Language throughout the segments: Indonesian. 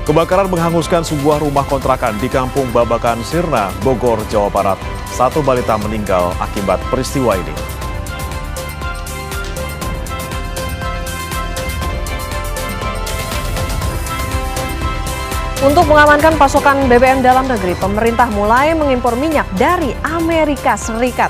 Kebakaran menghanguskan sebuah rumah kontrakan di Kampung Babakan Sirna, Bogor, Jawa Barat. Satu balita meninggal akibat peristiwa ini. Untuk mengamankan pasokan BBM dalam negeri, pemerintah mulai mengimpor minyak dari Amerika Serikat.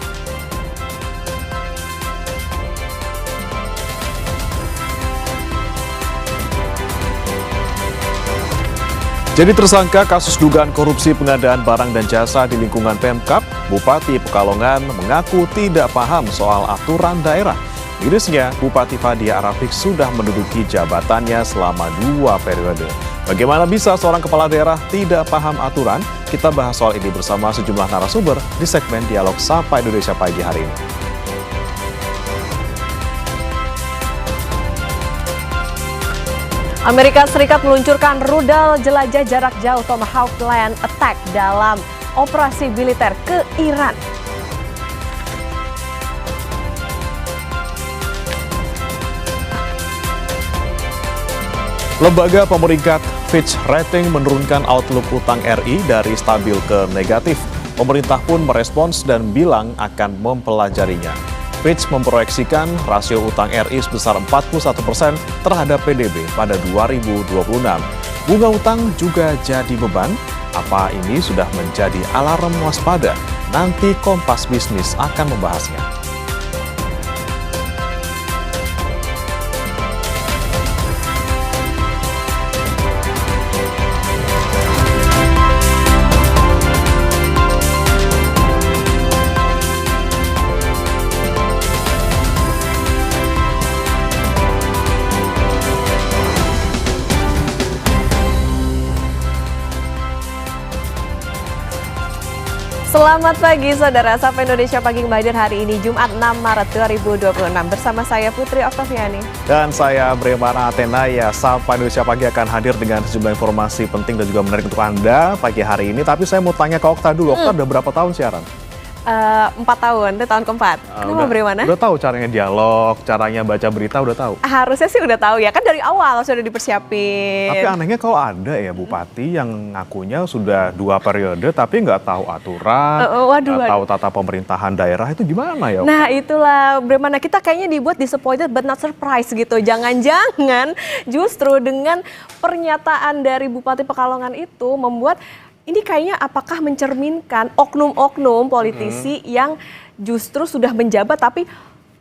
Jadi tersangka kasus dugaan korupsi pengadaan barang dan jasa di lingkungan Pemkab, Bupati Pekalongan mengaku tidak paham soal aturan daerah. Mirisnya, Bupati Fadia Arafik sudah menduduki jabatannya selama 2 periode. Bagaimana bisa seorang kepala daerah tidak paham aturan? Kita bahas soal ini bersama sejumlah narasumber di segmen Dialog Sapa Indonesia Pagi hari ini. Amerika Serikat meluncurkan rudal jelajah jarak jauh Tomahawk Land Attack dalam operasi militer ke Iran. Lembaga pemeringkat Fitch Rating menurunkan outlook utang RI dari stabil ke negatif. Pemerintah pun merespons dan bilang akan mempelajarinya. Fitch memproyeksikan rasio utang RI sebesar 41% terhadap PDB pada 2026. Bunga utang juga jadi beban. Apa ini sudah menjadi alarm waspada? Nanti Kompas Bisnis akan membahasnya. Selamat pagi saudara, Sapa Indonesia Pagi hadir hari ini Jumat 6 Maret 2026 bersama saya Putri Oktaviani. Dan saya Bremana Athena. Ya, Sapa Indonesia Pagi akan hadir dengan sejumlah informasi penting dan juga menarik untuk Anda pagi hari ini. Tapi saya mau tanya ke Okta dulu, Okta udah berapa tahun siaran? 4 tahun, itu tahun keempat. Kenapa Bremana? Udah tahu caranya dialog, caranya baca berita udah tahu? Harusnya sih udah tahu ya, kan dari awal sudah dipersiapin. Tapi anehnya kalau ada ya Bupati yang ngakunya sudah 2 periode tapi nggak tahu aturan, nggak tahu tata pemerintahan daerah, itu gimana ya? Nah itulah Bremana, kita kayaknya dibuat disappointed but not surprised gitu. Jangan-jangan justru dengan pernyataan dari Bupati Pekalongan itu membuat ini kayaknya apakah mencerminkan oknum-oknum politisi yang justru sudah menjabat tapi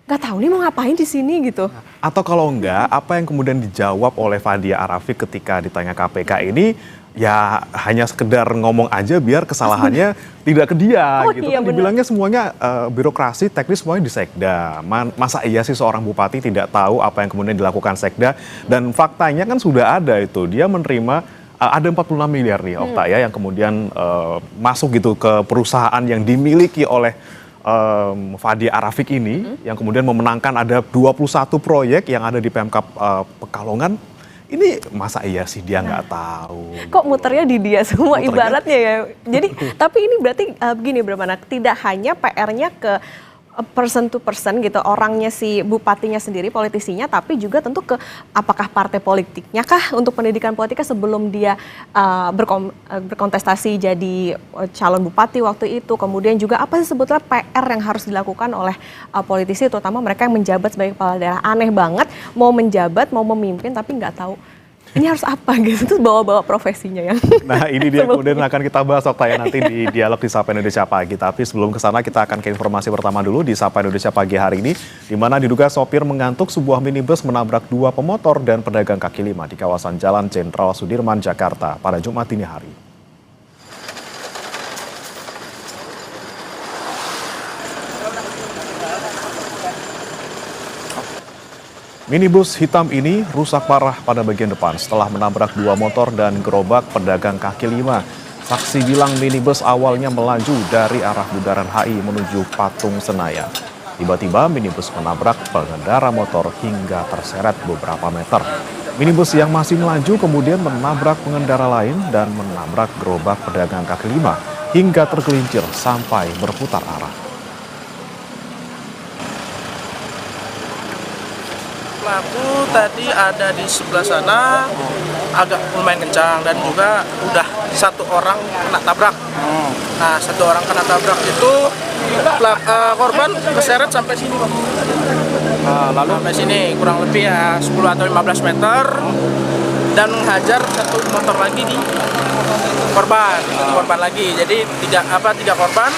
nggak tahu nih mau ngapain di sini gitu. Atau kalau enggak, apa yang kemudian dijawab oleh Fadia Arafik ketika ditanya KPK ini ya hanya sekedar ngomong aja biar kesalahannya tidak ke dia gitu. Iya, kan dibilangnya semuanya birokrasi teknis semuanya di Sekda. Masa iya sih seorang bupati tidak tahu apa yang kemudian dilakukan Sekda? Dan faktanya kan sudah ada itu, dia menerima ada 46 miliar nih Okta ya yang kemudian masuk gitu ke perusahaan yang dimiliki oleh Fadia Arafik ini yang kemudian memenangkan ada 21 proyek yang ada di Pemkab Pekalongan. Ini masa iya sih dia nggak tahu? Kok muternya di dia semua ibaratnya ya. Jadi tapi ini berarti begini Bremana, tidak hanya PR-nya ke person to person gitu, orangnya si bupatinya sendiri, politisinya, tapi juga tentu ke apakah partai politiknya kah untuk pendidikan politiknya sebelum dia berkontestasi jadi calon bupati waktu itu. Kemudian juga apa sih sebetulnya PR yang harus dilakukan oleh politisi, terutama mereka yang menjabat sebagai kepala daerah. Aneh banget mau menjabat, mau memimpin tapi nggak tahu ini harus apa gitu, terus bawa-bawa profesinya ya. Nah ini dia kemudian akan kita bahas Okta ya nanti di Dialog di Sapa Indonesia Pagi. Tapi sebelum ke sana kita akan ke informasi pertama dulu di Sapa Indonesia Pagi hari ini, di mana diduga sopir mengantuk sebuah minibus menabrak 2 pemotor dan pedagang kaki lima di kawasan Jalan Jenderal Sudirman, Jakarta pada Jumat dini hari. Minibus hitam ini rusak parah pada bagian depan setelah menabrak 2 motor dan gerobak pedagang kaki lima. Saksi bilang minibus awalnya melaju dari arah Bundaran HI menuju Patung Senayan. Tiba-tiba minibus menabrak pengendara motor hingga terseret beberapa meter. Minibus yang masih melaju kemudian menabrak pengendara lain dan menabrak gerobak pedagang kaki lima hingga tergelincir sampai berputar arah. Pelaku tadi ada di sebelah sana, agak lumayan kencang dan juga udah satu orang kena tabrak. Nah, satu orang kena tabrak itu korban keseret sampai sini, Bang. Lalu sampai sini kurang lebih ya 10 atau 15 meter dan menghajar satu motor lagi di korban. Satu korban lagi. Jadi tiga korban.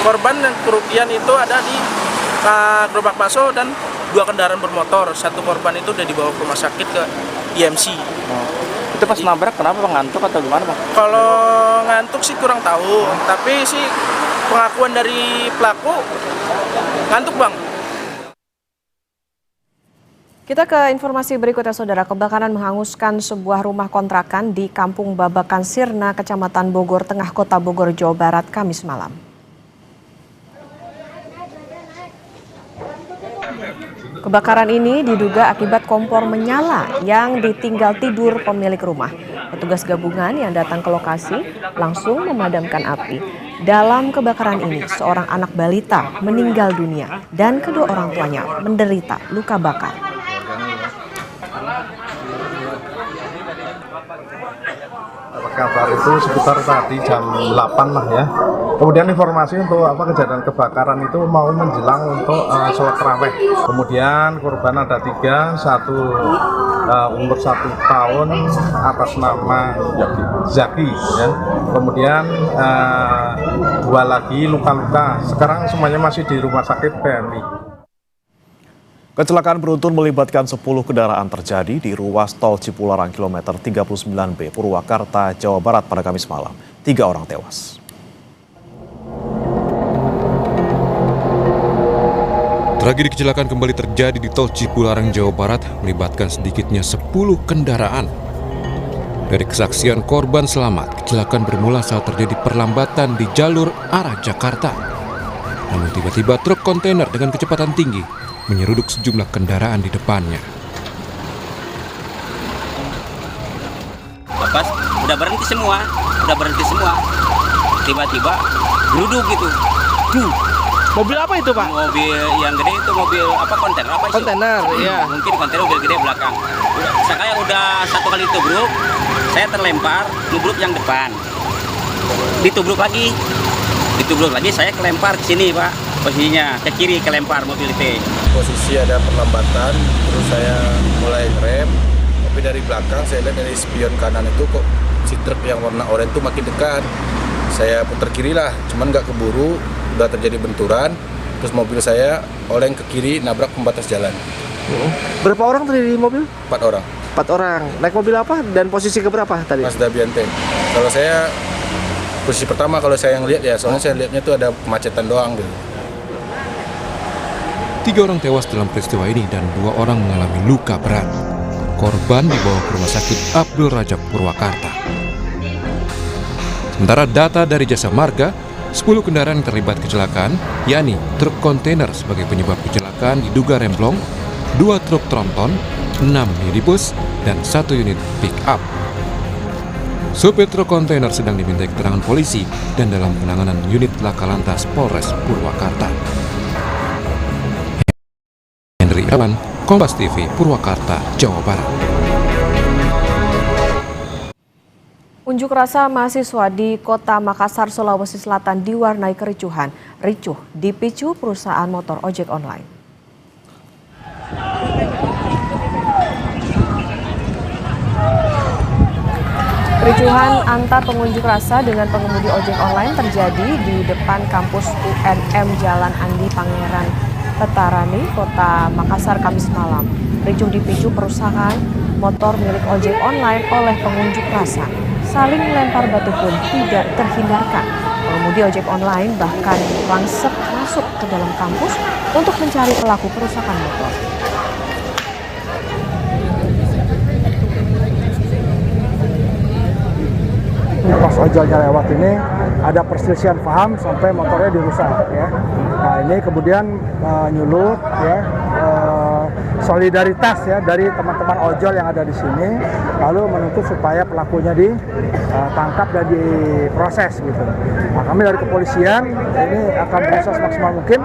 Korban dan kerugian itu ada di gerobak bakso dan 2 kendaraan bermotor. Satu korban itu udah dibawa ke rumah sakit ke IMC. Itu pas nabrak kenapa, Bang? Ngantuk atau gimana, Bang? Kalau ngantuk sih kurang tahu, tapi sih pengakuan dari pelaku ngantuk, Bang. Kita ke informasi berikutnya, Saudara. Kebakaran menghanguskan sebuah rumah kontrakan di Kampung Babakan Sirna, Kecamatan Bogor Tengah, Kota Bogor, Jawa Barat, Kamis malam. Kebakaran ini diduga akibat kompor menyala yang ditinggal tidur pemilik rumah. Petugas gabungan yang datang ke lokasi langsung memadamkan api. Dalam kebakaran ini, seorang anak balita meninggal dunia dan kedua orang tuanya menderita luka bakar. Kabar itu sekitar tadi jam 8 lah ya. Kemudian informasi untuk kejadian kebakaran itu mau menjelang untuk sholat tarawih. Kemudian korban ada 3, satu umur 1 tahun atas nama Zaki ya. Kemudian 2 lagi luka-luka. Sekarang semuanya masih di rumah sakit PMI. Kecelakaan beruntun melibatkan 10 kendaraan terjadi di ruas tol Cipularang kilometer 39B Purwakarta, Jawa Barat pada Kamis malam. 3 orang tewas. Tragedi kecelakaan kembali terjadi di tol Cipularang, Jawa Barat, melibatkan sedikitnya 10 kendaraan. Dari kesaksian korban selamat, kecelakaan bermula saat terjadi perlambatan di jalur arah Jakarta. Namun tiba-tiba truk kontainer dengan kecepatan tinggi menyeruduk sejumlah kendaraan di depannya. Pas udah berhenti semua. Tiba-tiba geruduk gitu. Mobil apa itu, Pak? Mobil yang gede itu mobil kontainer apa sih? Kontainer, iya. Mungkin kontainer mobil gede belakang. Saya udah 1 kali tubruk, saya terlempar, nubruk yang depan. Ditubruk lagi, saya kelempar ke sini, Pak. Posisinya ke kiri, kelempar mobil itu. Posisi ada perlambatan, terus saya mulai rem, tapi dari belakang saya lihat dari spion kanan itu kok si truk yang warna oranye itu makin dekat. Saya putar kiri lah, cuman nggak keburu, udah terjadi benturan, terus mobil saya oleng ke kiri, nabrak pembatas jalan. Berapa orang tadi di mobil? 4 orang. 4 orang. Naik mobil apa dan posisi keberapa tadi? Mazda Biante. Kalau saya posisi pertama kalau saya yang lihat ya, soalnya saya lihatnya tuh ada kemacetan doang gitu. 3 orang tewas dalam peristiwa ini dan 2 orang mengalami luka berat. Korban dibawa ke rumah sakit Abdul Rajab Purwakarta. Sementara data dari Jasa Marga, 10 kendaraan yang terlibat kecelakaan, yakni truk kontainer sebagai penyebab kecelakaan diduga remblong, 2 truk tronton, 6 minibus, dan 1 unit pick-up. Supir truk kontainer sedang dimintai keterangan polisi dan dalam penanganan unit Laka Lantas Polres Purwakarta. Henry Irawan, Kompas TV, Purwakarta, Jawa Barat. Unjuk rasa mahasiswa di Kota Makassar, Sulawesi Selatan diwarnai kericuhan. Ricuh dipicu perusahaan motor ojek online. Kericuhan antar pengunjuk rasa dengan pengemudi ojek online terjadi di depan kampus UNM Jalan Andi Pangeran Petarani, Kota Makassar, Kamis malam. Ricuh dipicu perusahaan motor milik ojek online oleh pengunjuk rasa. Saling melempar batu pun tidak terhindarkan. Pengemudi ojek online bahkan langsung masuk ke dalam kampus untuk mencari pelaku perusakan motor. Pas ojolnya lewat ini ada perselisihan paham sampai motornya dirusak ya. Nah ini kemudian nyulut ya, solidaritas ya dari teman-teman ojol yang ada di sini, lalu menuntut supaya pelakunya ditangkap dan diproses gitu. Nah, kami dari kepolisian ini akan berusaha semaksimal mungkin.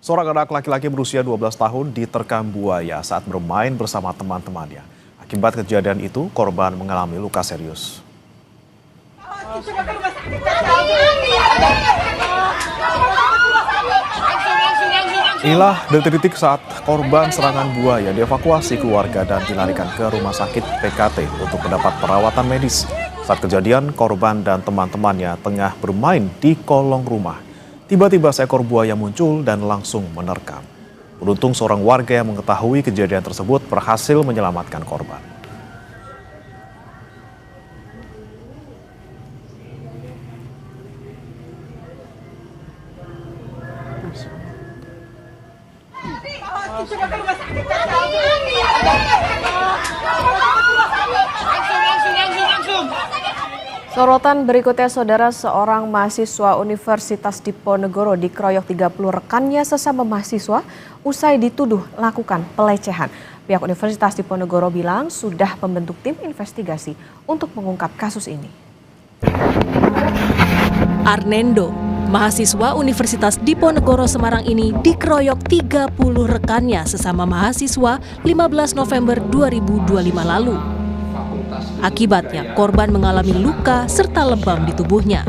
Seorang anak laki-laki berusia 12 tahun diterkam buaya saat bermain bersama teman-temannya. Akibat kejadian itu, korban mengalami luka serius. Inilah detik-detik saat korban serangan buaya dievakuasi keluarga dan dilarikan ke rumah sakit PKT untuk mendapat perawatan medis. Saat kejadian, korban dan teman-temannya tengah bermain di kolong rumah. Tiba-tiba seekor buaya muncul dan langsung menerkam. Beruntung seorang warga yang mengetahui kejadian tersebut berhasil menyelamatkan korban. Sorotan berikutnya, saudara, seorang mahasiswa Universitas Diponegoro dikeroyok 30 rekannya sesama mahasiswa usai dituduh melakukan pelecehan. Pihak Universitas Diponegoro bilang sudah membentuk tim investigasi untuk mengungkap kasus ini. Arnendo, mahasiswa Universitas Diponegoro Semarang ini dikeroyok 30 rekannya sesama mahasiswa 15 November 2025 lalu. Akibatnya, korban mengalami luka serta lebam di tubuhnya.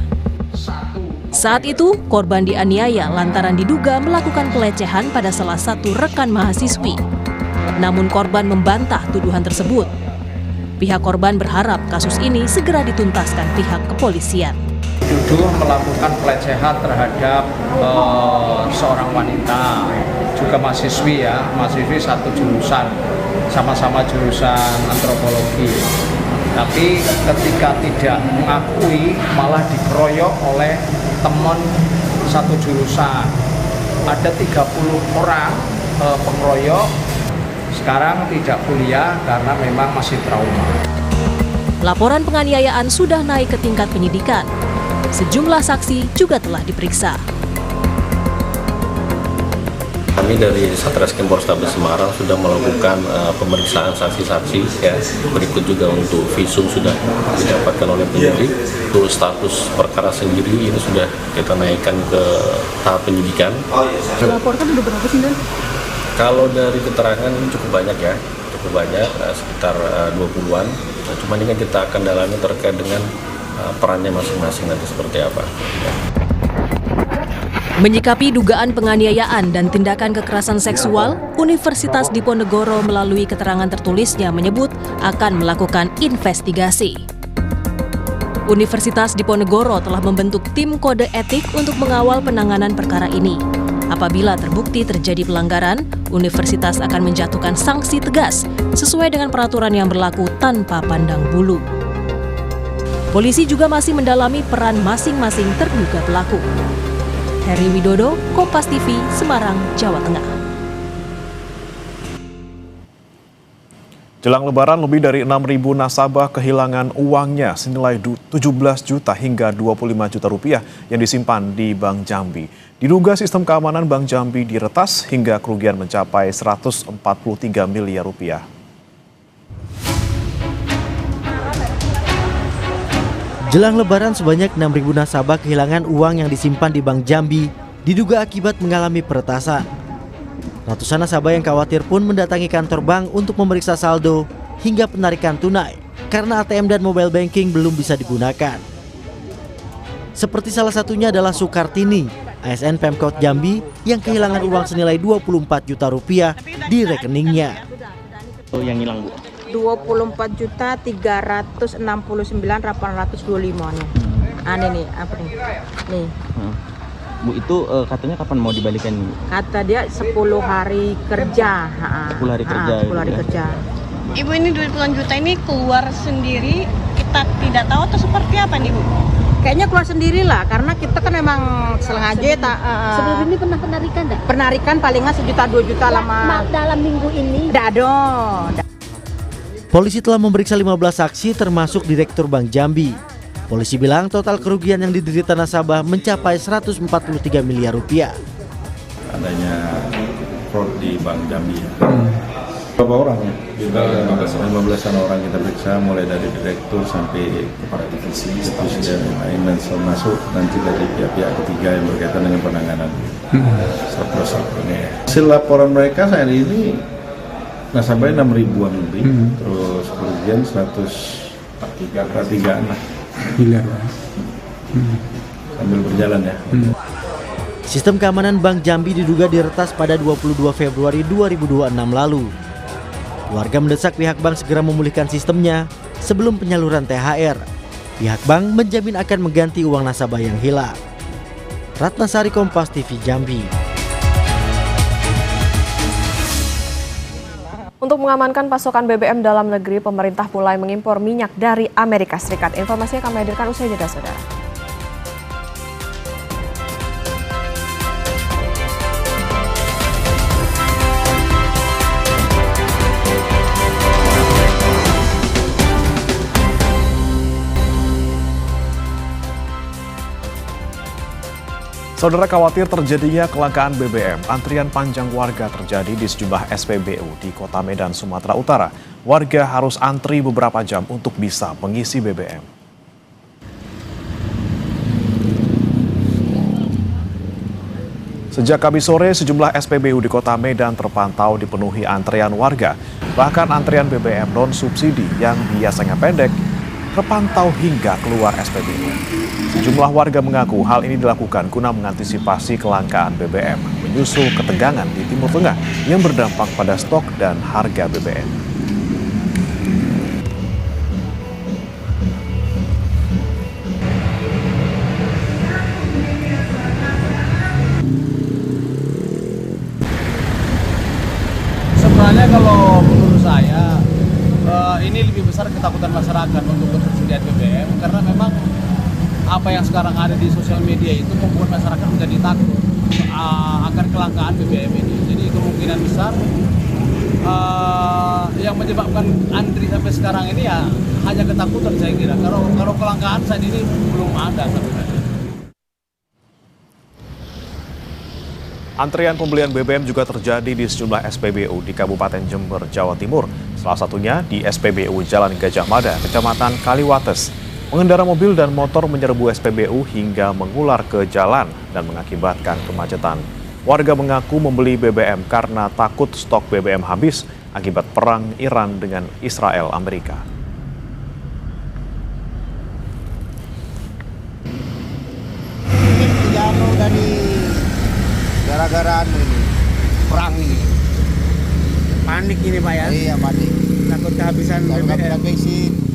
Saat itu, korban dianiaya lantaran diduga melakukan pelecehan pada salah satu rekan mahasiswi. Namun korban membantah tuduhan tersebut. Pihak korban berharap kasus ini segera dituntaskan pihak kepolisian. Dituduh melakukan pelecehan terhadap seorang wanita, juga mahasiswi ya, mahasiswi satu jurusan, sama-sama jurusan antropologi. Tapi ketika tidak mengakui malah dikeroyok oleh teman satu jurusan. Ada 30 orang pengeroyok, sekarang tidak kuliah karena memang masih trauma. Laporan penganiayaan sudah naik ke tingkat penyidikan. Sejumlah saksi juga telah diperiksa. Kami dari Satreskrim Polrestabes Semarang sudah melakukan pemeriksaan saksi-saksi ya. Berikut juga untuk visum sudah didapatkan oleh penyidik. Untuk status perkara sendiri itu sudah kita naikkan ke tahap penyidikan. Dilaporkan udah berapa sih, Dan? Kalau dari keterangan cukup banyak ya, sekitar 20-an. Cuma ini kan kita akan dalami terkait dengan perannya masing-masing nanti seperti apa. Ya. Menyikapi dugaan penganiayaan dan tindakan kekerasan seksual, Universitas Diponegoro melalui keterangan tertulisnya menyebut akan melakukan investigasi. Universitas Diponegoro telah membentuk tim kode etik untuk mengawal penanganan perkara ini. Apabila terbukti terjadi pelanggaran, universitas akan menjatuhkan sanksi tegas sesuai dengan peraturan yang berlaku tanpa pandang bulu. Polisi juga masih mendalami peran masing-masing terduga pelaku. Heri Widodo, Kompas TV, Semarang, Jawa Tengah. Jelang Lebaran, lebih dari 6.000 nasabah kehilangan uangnya senilai 17 juta hingga 25 juta rupiah yang disimpan di Bank Jambi. Diduga sistem keamanan Bank Jambi diretas hingga kerugian mencapai 143 miliar rupiah. Jelang Lebaran, sebanyak 6.000 nasabah kehilangan uang yang disimpan di Bank Jambi diduga akibat mengalami peretasan. Ratusan nasabah yang khawatir pun mendatangi kantor bank untuk memeriksa saldo hingga penarikan tunai karena ATM dan mobile banking belum bisa digunakan. Seperti salah satunya adalah Sukartini, ASN Pemkot Jambi yang kehilangan uang senilai 24 juta rupiah di rekeningnya. Yang hilang, Bu? 24.369.825 nih. Ini apa nih? Nih. Bu, itu katanya kapan mau dibalikan? Kata dia 10 hari kerja. 10 hari kerja. 10 hari kerja. Ibu, ini duit puluhan juta ini keluar sendiri, kita tidak tahu atau seperti apa nih, Bu? Kayaknya keluar sendiri lah, karena kita kan memang sengaja sebelum ini pernah penarikan enggak? Penarikan palingan 1 juta 2 juta lama. Dalam minggu ini? Dado. Polisi telah memeriksa 15 saksi termasuk Direktur Bank Jambi. Polisi bilang total kerugian yang diderita nasabah mencapai 143 miliar rupiah. Adanya fraud di Bank Jambi. Berapa orang ya? 15-an orang kita periksa, mulai dari direktur sampai kepala divisi dan lain-lain, dan termasuk nanti dari pihak-pihak ketiga yang berkaitan dengan penanganan. Hasil laporan mereka saat ini nasabahnya 6.000-an lebih, terus kerugian 143 lah. Miliar. Sambil berjalan ya. Sistem keamanan Bank Jambi diduga diretas pada 22 Februari 2026 lalu. Warga mendesak pihak bank segera memulihkan sistemnya sebelum penyaluran THR. Pihak bank menjamin akan mengganti uang nasabah yang hilang. Ratnasari, Kompas TV, Jambi. Untuk mengamankan pasokan BBM dalam negeri, pemerintah mulai mengimpor minyak dari Amerika Serikat. Informasinya kami hadirkan usai jeda, saudara. Saudara, khawatir terjadinya kelangkaan BBM, antrian panjang warga terjadi di sejumlah SPBU di Kota Medan, Sumatera Utara. Warga harus antri beberapa jam untuk bisa mengisi BBM. Sejak Kamis sore, sejumlah SPBU di Kota Medan terpantau dipenuhi antrean warga. Bahkan antrean BBM non-subsidi yang biasanya pendek terpantau hingga keluar SPBU. Sejumlah warga mengaku hal ini dilakukan guna mengantisipasi kelangkaan BBM, menyusul ketegangan di Timur Tengah yang berdampak pada stok dan harga BBM. Sebenarnya kalau menurut saya ini lebih besar ketakutan masyarakat untuk ketersediaan BBM, karena memang apa yang sekarang ada di sosial media itu membuat masyarakat menjadi takut akan kelangkaan BBM ini. Jadi kemungkinan besar yang menyebabkan antri sampai sekarang ini ya hanya ketakutan, saya kira. Kalau kelangkaan saat ini belum ada sampai saat ini. Antrian pembelian BBM juga terjadi di sejumlah SPBU di Kabupaten Jember, Jawa Timur. Salah satunya di SPBU Jalan Gajah Mada, Kecamatan Kaliwates. Pengendara mobil dan motor menyerbu SPBU hingga mengular ke jalan dan mengakibatkan kemacetan. Warga mengaku membeli BBM karena takut stok BBM habis akibat perang Iran dengan Israel Amerika. Ini dari gara-gara ini perang ini. Panik ini Pak ya? Iya panik. Takut kehabisan BBM. Jadi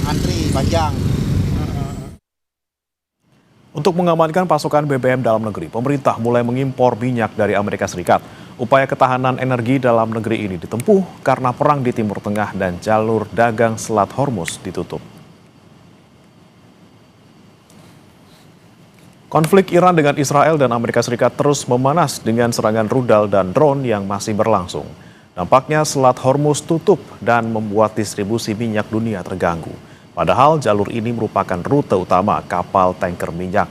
antri panjang. Untuk mengamankan pasokan BBM dalam negeri, pemerintah mulai mengimpor minyak dari Amerika Serikat. Upaya ketahanan energi dalam negeri ini ditempuh karena perang di Timur Tengah dan jalur dagang Selat Hormuz ditutup. Konflik Iran dengan Israel dan Amerika Serikat terus memanas dengan serangan rudal dan drone yang masih berlangsung. Dampaknya Selat Hormuz tutup dan membuat distribusi minyak dunia terganggu. Padahal jalur ini merupakan rute utama kapal tanker minyak.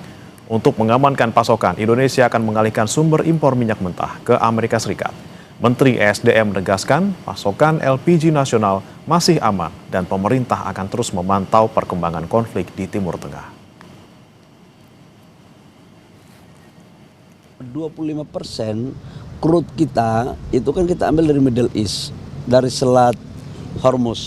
Untuk mengamankan pasokan, Indonesia akan mengalihkan sumber impor minyak mentah ke Amerika Serikat. Menteri ESDM menegaskan pasokan LPG nasional masih aman dan pemerintah akan terus memantau perkembangan konflik di Timur Tengah. 25% crude kita itu kan kita ambil dari Middle East, dari Selat Hormuz.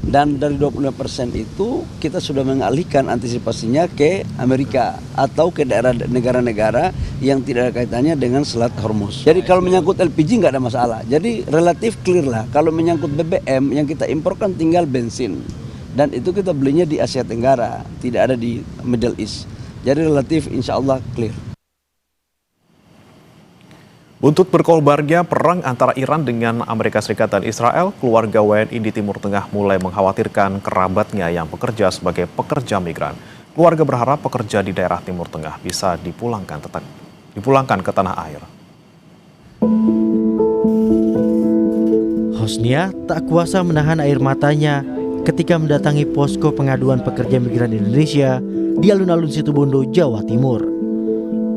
Dan dari 25% itu kita sudah mengalihkan antisipasinya ke Amerika atau ke daerah negara-negara yang tidak ada kaitannya dengan Selat Hormuz. Jadi kalau menyangkut LPG nggak ada masalah. Jadi relatif clear lah. Kalau menyangkut BBM yang kita imporkan tinggal bensin. Dan itu kita belinya di Asia Tenggara, tidak ada di Middle East. Jadi relatif insya Allah clear. Buntut berkobarnya perang antara Iran dengan Amerika Serikat dan Israel, keluarga WNI di Timur Tengah mulai mengkhawatirkan kerabatnya yang bekerja sebagai pekerja migran. Keluarga berharap pekerja di daerah Timur Tengah bisa dipulangkan ke tanah air. Hosnia tak kuasa menahan air matanya ketika mendatangi posko pengaduan pekerja migran Indonesia di alun-alun Situbondo, Jawa Timur.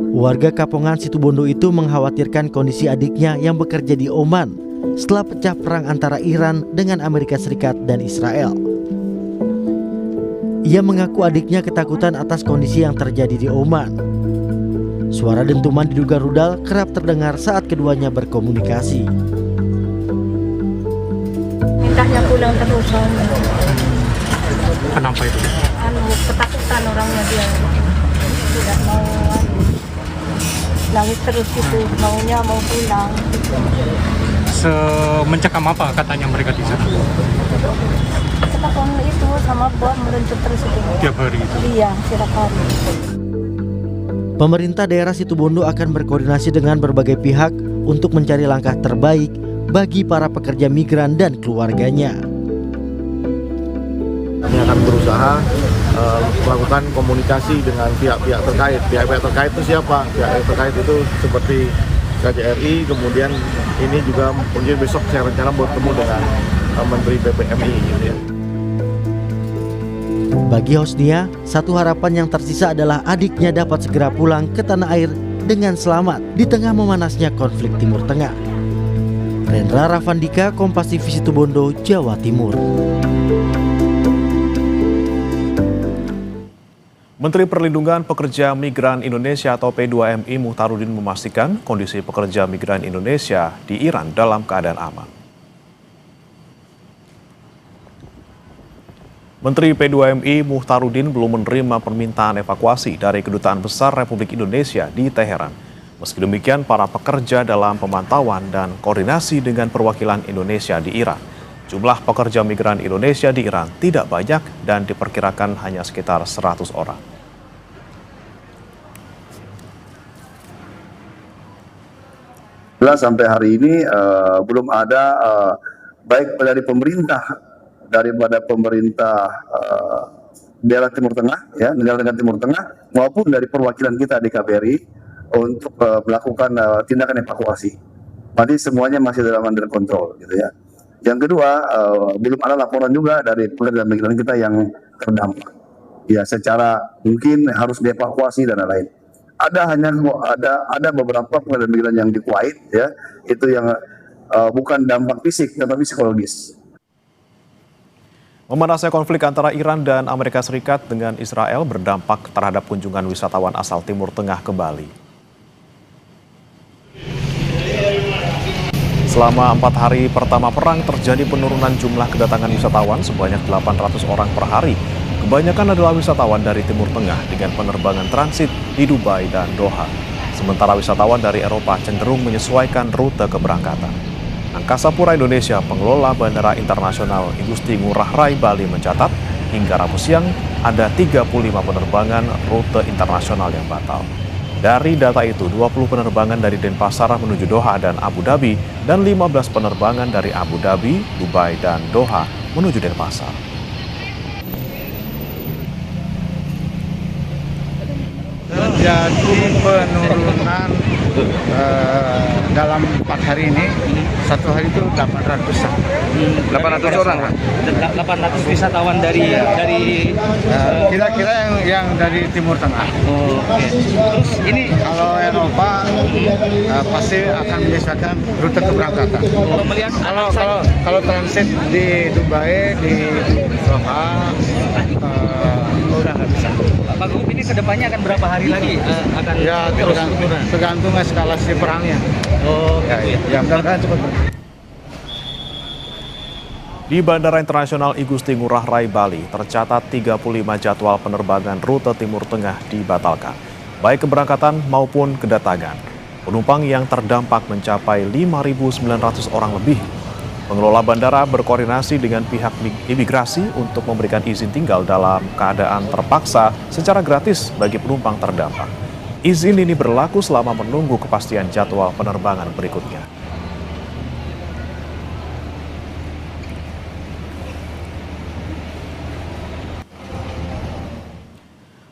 Warga Kapongan Situbondo itu mengkhawatirkan kondisi adiknya yang bekerja di Oman setelah pecah perang antara Iran dengan Amerika Serikat dan Israel. Ia mengaku adiknya ketakutan atas kondisi yang terjadi di Oman. Suara dentuman diduga rudal kerap terdengar saat keduanya berkomunikasi. Mintanya pulang terus. Kenapa itu? Ketakutan orangnya dia. Tidak mau nangis terus gitu, maunya mau pulang. Mencekam apa katanya mereka di sana? Ketakutan itu sama bom meluncur terus itu. Tiap hari itu? Iya, setiap hari. Pemerintah daerah Situbondo akan berkoordinasi dengan berbagai pihak untuk mencari langkah terbaik bagi para pekerja migran dan keluarganya. Kami akan berusaha melakukan komunikasi dengan pihak-pihak terkait. Pihak-pihak terkait itu siapa? Pihak terkait itu seperti KJRI, kemudian ini juga mungkin besok saya rencana bertemu dengan Menteri PPMI. Gitu ya. Bagi Hosnia, satu harapan yang tersisa adalah adiknya dapat segera pulang ke tanah air dengan selamat di tengah memanasnya konflik Timur Tengah. Rendra Ravandika, Kompas TV Situbondo, Jawa Timur. Menteri Perlindungan Pekerja Migran Indonesia atau P2MI Muhtarudin memastikan kondisi pekerja migran Indonesia di Iran dalam keadaan aman. Menteri P2MI Muhtarudin belum menerima permintaan evakuasi dari Kedutaan Besar Republik Indonesia di Teheran. Meski demikian, para pekerja dalam pemantauan dan koordinasi dengan perwakilan Indonesia di Iran. Jumlah pekerja migran Indonesia di Iran tidak banyak dan diperkirakan hanya sekitar 100 orang. Sampai hari ini belum ada baik dari pemerintah daripada pemerintah daerah Timur Tengah, ya, negara-negara Timur Tengah, maupun dari perwakilan kita di KBRI untuk melakukan tindakan evakuasi. Nanti semuanya masih dalam under control, gitu ya. Yang kedua, belum ada laporan juga dari pekerja migran kita yang terdampak. Ya, secara mungkin harus dievakuasi dan lain-lain. Ada beberapa pekerja migran yang di Kuwait, ya, itu yang bukan dampak fisik, tetapi psikologis. Memanasnya konflik antara Iran dan Amerika Serikat dengan Israel berdampak terhadap kunjungan wisatawan asal Timur Tengah ke Bali. Selama 4 hari pertama perang terjadi penurunan jumlah kedatangan wisatawan sebanyak 800 orang per hari. Kebanyakan adalah wisatawan dari Timur Tengah dengan penerbangan transit di Dubai dan Doha. Sementara wisatawan dari Eropa cenderung menyesuaikan rute keberangkatan. Angkasa Pura Indonesia, pengelola Bandara Internasional Igusti Ngurah Rai Bali mencatat hingga Rabu siang ada 35 penerbangan rute internasional yang batal. Dari data itu, 20 penerbangan dari Denpasar menuju Doha dan Abu Dhabi dan 15 penerbangan dari Abu Dhabi, Dubai, dan Doha menuju Denpasar. Terjadi penurunan dalam 4 hari ini, satu hari itu 800-an. 800 orang, Pak? 800 wisatawan dari kira-kira yang dari Timur Tengah. Oh, oke. Terus ini kalau Eropa pasti akan menyesuaikan rute keberangkatan. Kalau transit di Dubai, di Doha, udah nggak bisa. Pak Gup, ini kedepannya akan berapa hari lagi akan ya tergantung eskalasi perangnya. Oh, ya, mudah-mudahan cepat. Di Bandara Internasional Igusti Ngurah Rai Bali tercatat 35 jadwal penerbangan rute Timur Tengah dibatalkan, baik keberangkatan maupun kedatangan. Penumpang yang terdampak mencapai 5.900 orang lebih. Pengelola bandara berkoordinasi dengan pihak imigrasi untuk memberikan izin tinggal dalam keadaan terpaksa secara gratis bagi penumpang terdampak. Izin ini berlaku selama menunggu kepastian jadwal penerbangan berikutnya.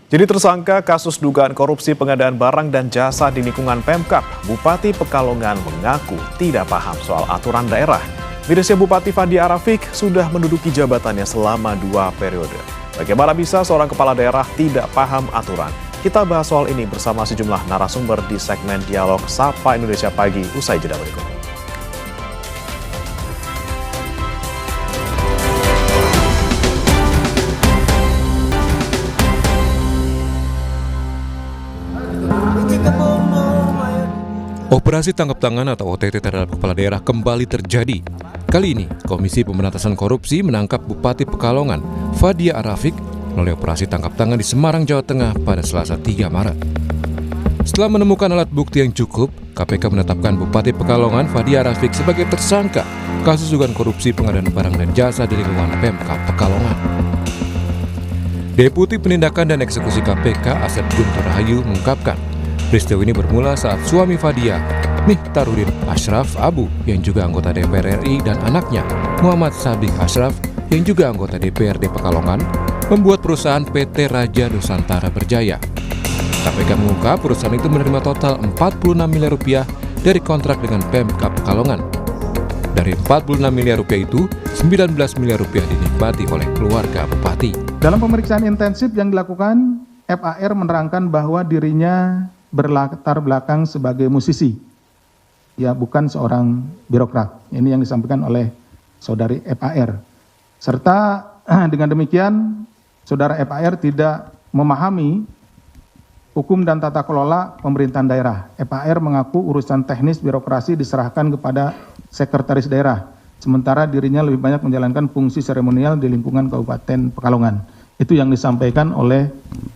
Jadi tersangka kasus dugaan korupsi pengadaan barang dan jasa di lingkungan Pemkab, Bupati Pekalongan mengaku tidak paham soal aturan daerah. Mirisnya Bupati Fandi Arafik sudah menduduki jabatannya selama 2 periode. Bagaimana bisa seorang kepala daerah tidak paham aturan? Kita bahas soal ini bersama sejumlah narasumber di segmen Dialog Sapa Indonesia Pagi usai jeda berikut. Kita Operasi tangkap tangan atau OTT terhadap kepala daerah kembali terjadi. Kali ini, Komisi Pemberantasan Korupsi menangkap Bupati Pekalongan, Fadia Arafik, melalui operasi tangkap tangan di Semarang, Jawa Tengah pada Selasa 3 Maret. Setelah menemukan alat bukti yang cukup, KPK menetapkan Bupati Pekalongan, Fadia Arafik sebagai tersangka kasus dugaan korupsi pengadaan barang dan jasa di lingkungan Pemkab Pekalongan. Deputi Penindakan dan Eksekusi KPK Asep Guntur Rahayu mengungkapkan, peristiwa ini bermula saat suami Fadia, Mihtarudin Ashraf Abu, yang juga anggota DPR RI, dan anaknya, Muhammad Sabik Ashraf, yang juga anggota DPRD Pekalongan, membuat perusahaan PT Raja Nusantara Berjaya. KPK mengungkap perusahaan itu menerima total 46 miliar rupiah dari kontrak dengan Pemkab Pekalongan. Dari 46 miliar rupiah itu, 19 miliar rupiah dinikmati oleh keluarga Bupati. Dalam pemeriksaan intensif yang dilakukan, FAR menerangkan bahwa dirinya berlatar belakang sebagai musisi, ya bukan seorang birokrat. Ini yang disampaikan oleh saudari FAR. Serta dengan demikian, saudara FAR tidak memahami hukum dan tata kelola pemerintahan daerah. FAR mengaku urusan teknis birokrasi diserahkan kepada sekretaris daerah, sementara dirinya lebih banyak menjalankan fungsi seremonial di lingkungan Kabupaten Pekalongan. Itu yang disampaikan oleh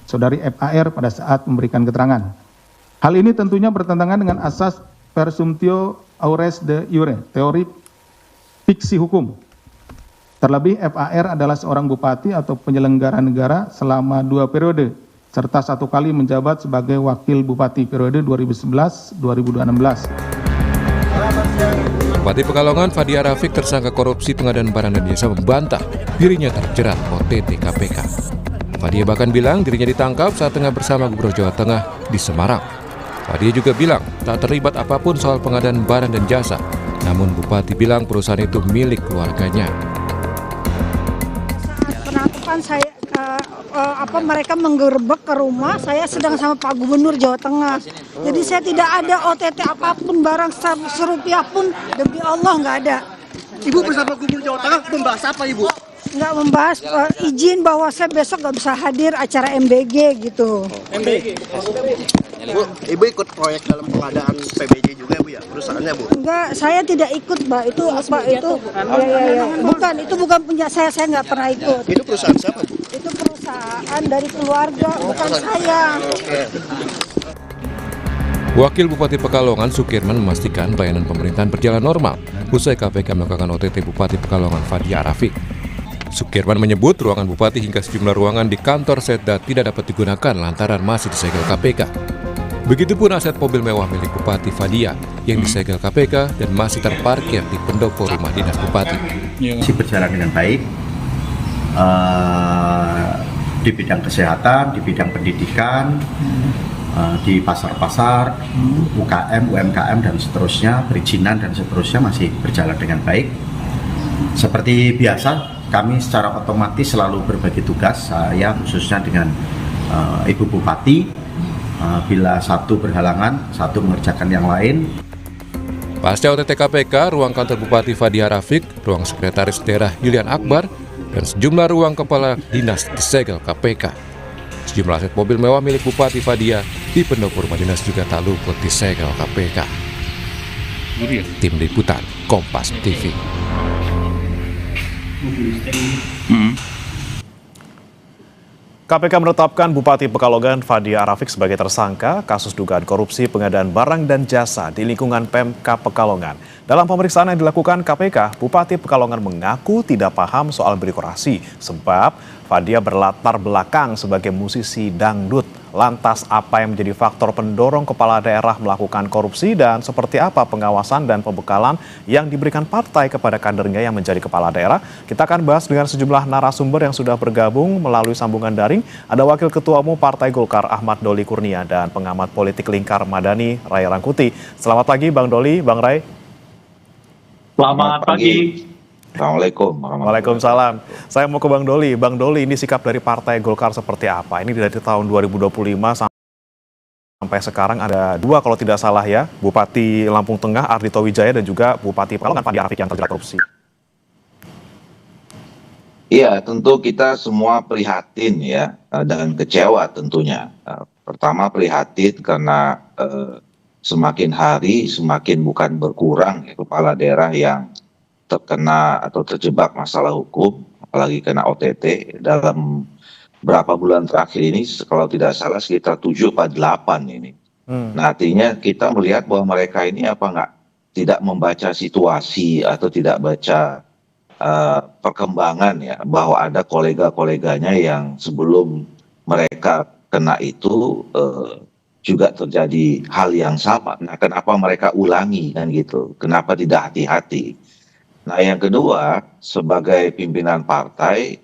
saudari FAR pada saat memberikan keterangan. Hal ini tentunya bertentangan dengan asas presumptio aures de iure, teori fiksi hukum. Terlebih FAR adalah seorang bupati atau penyelenggara negara selama 2 periode, serta 1 kali menjabat sebagai wakil bupati periode 2011-2016. Bupati Pekalongan, Fadia Arafik, tersangka korupsi pengadaan barang dan jasa, membantah dirinya terjerat OTT KPK. Fadia bahkan bilang dirinya ditangkap saat tengah bersama Gubernur Jawa Tengah di Semarang. Fadia juga bilang tak terlibat apapun soal pengadaan barang dan jasa, namun Bupati bilang perusahaan itu milik keluarganya. Saat penangkapan saya, mereka menggerebek ke rumah, saya sedang sama Pak Gubernur Jawa Tengah. Jadi saya tidak ada OTT apapun, barang serupiah pun, demi Allah nggak ada. Ibu bersama Gubernur Jawa Tengah membahas apa, Ibu? Nggak membahas izin bahwa saya besok nggak bisa hadir acara MBG gitu. MBG? Bu, Ibu ikut proyek dalam pengadaan PBJ juga, Bu, ya? Perusahaannya, Bu? Enggak, saya tidak ikut, Mbak. Itu apa itu? Ya. Bukan, itu bukan punya saya nggak pernah ikut. Itu perusahaan siapa, Bu? Itu perusahaan dari keluarga, bukan saya. Wakil Bupati Pekalongan, Sukirman, memastikan pelayanan pemerintahan berjalan normal usai KPK melakukan OTT Bupati Pekalongan, Fadia Arafik. Sukirman menyebut ruangan Bupati hingga sejumlah ruangan di kantor Setda tidak dapat digunakan lantaran masih disegel KPK. Begitupun aset mobil mewah milik Bupati Fadia yang disegel KPK dan masih terparkir di pendopo rumah dinas Bupati. Masih berjalan dengan baik di bidang kesehatan, di bidang pendidikan, di pasar-pasar, UKM, UMKM dan seterusnya, perizinan dan seterusnya masih berjalan dengan baik. Seperti biasa, kami secara otomatis selalu berbagi tugas, saya khususnya dengan Ibu Bupati. Bila satu berhalangan, satu mengerjakan yang lain. Pasca OTT KPK, ruang kantor Bupati Fadia Arafik, ruang Sekretaris Daerah Yulian Akbar, dan sejumlah ruang kepala dinas disegel KPK. Sejumlah aset mobil mewah milik Bupati Fadia di pendopo rumah dinas juga tak luput disegel KPK. Tim Liputan Kompas TV. KPK menetapkan Bupati Pekalongan Fadia Arafik sebagai tersangka kasus dugaan korupsi pengadaan barang dan jasa di lingkungan Pemkab Pekalongan. Dalam pemeriksaan yang dilakukan KPK, Bupati Pekalongan mengaku tidak paham soal birokrasi sebab Fadia berlatar belakang sebagai musisi dangdut. Lantas apa yang menjadi faktor pendorong kepala daerah melakukan korupsi dan seperti apa pengawasan dan pembekalan yang diberikan partai kepada kadernya yang menjadi kepala daerah? Kita akan bahas dengan sejumlah narasumber yang sudah bergabung melalui sambungan daring. Ada Wakil Ketua Umum Partai Golkar Ahmad Doli Kurnia dan pengamat politik Lingkar Madani Ray Rangkuti. Selamat pagi Bang Doli, Bang Ray. Selamat pagi. Assalamualaikum. Waalaikumsalam. Saya mau ke Bang Doli. Bang Doli, ini sikap dari Partai Golkar seperti apa? Ini dari tahun 2025 sampai sekarang ada 2 kalau tidak salah ya, Bupati Lampung Tengah Ardhito Wijaya dan juga Bupati Pekalongan Fadia Arafik yang terjerat korupsi. Iya, tentu kita semua prihatin ya dan kecewa tentunya. Pertama prihatin karena semakin hari semakin bukan berkurang ya, kepala daerah yang terkena atau terjebak masalah hukum, apalagi kena OTT dalam berapa bulan terakhir ini, kalau tidak salah sekitar 7 atau 8 ini. Nah, artinya kita melihat bahwa mereka ini tidak membaca situasi atau tidak baca perkembangan ya, bahwa ada kolega-koleganya yang sebelum mereka kena itu juga terjadi hal yang sama. Nah, kenapa mereka ulangi kan gitu? Kenapa tidak hati-hati? Nah, yang kedua, sebagai pimpinan partai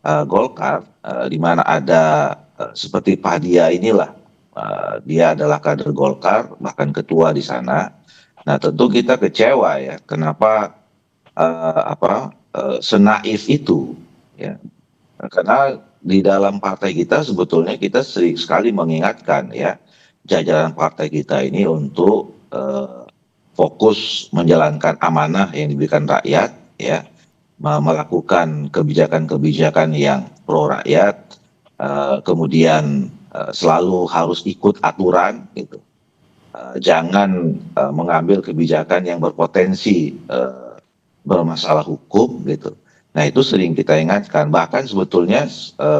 Golkar, di mana ada seperti Pak Dia inilah, dia adalah kader Golkar, bahkan ketua di sana. Nah, tentu kita kecewa ya, kenapa senaif itu, ya, karena di dalam partai kita sebetulnya kita sering sekali mengingatkan ya, jajaran partai kita ini untuk fokus menjalankan amanah yang diberikan rakyat, ya, melakukan kebijakan-kebijakan yang pro rakyat, kemudian selalu harus ikut aturan, gitu. Jangan mengambil kebijakan yang berpotensi bermasalah hukum, gitu. Nah, itu sering kita ingatkan. Bahkan sebetulnya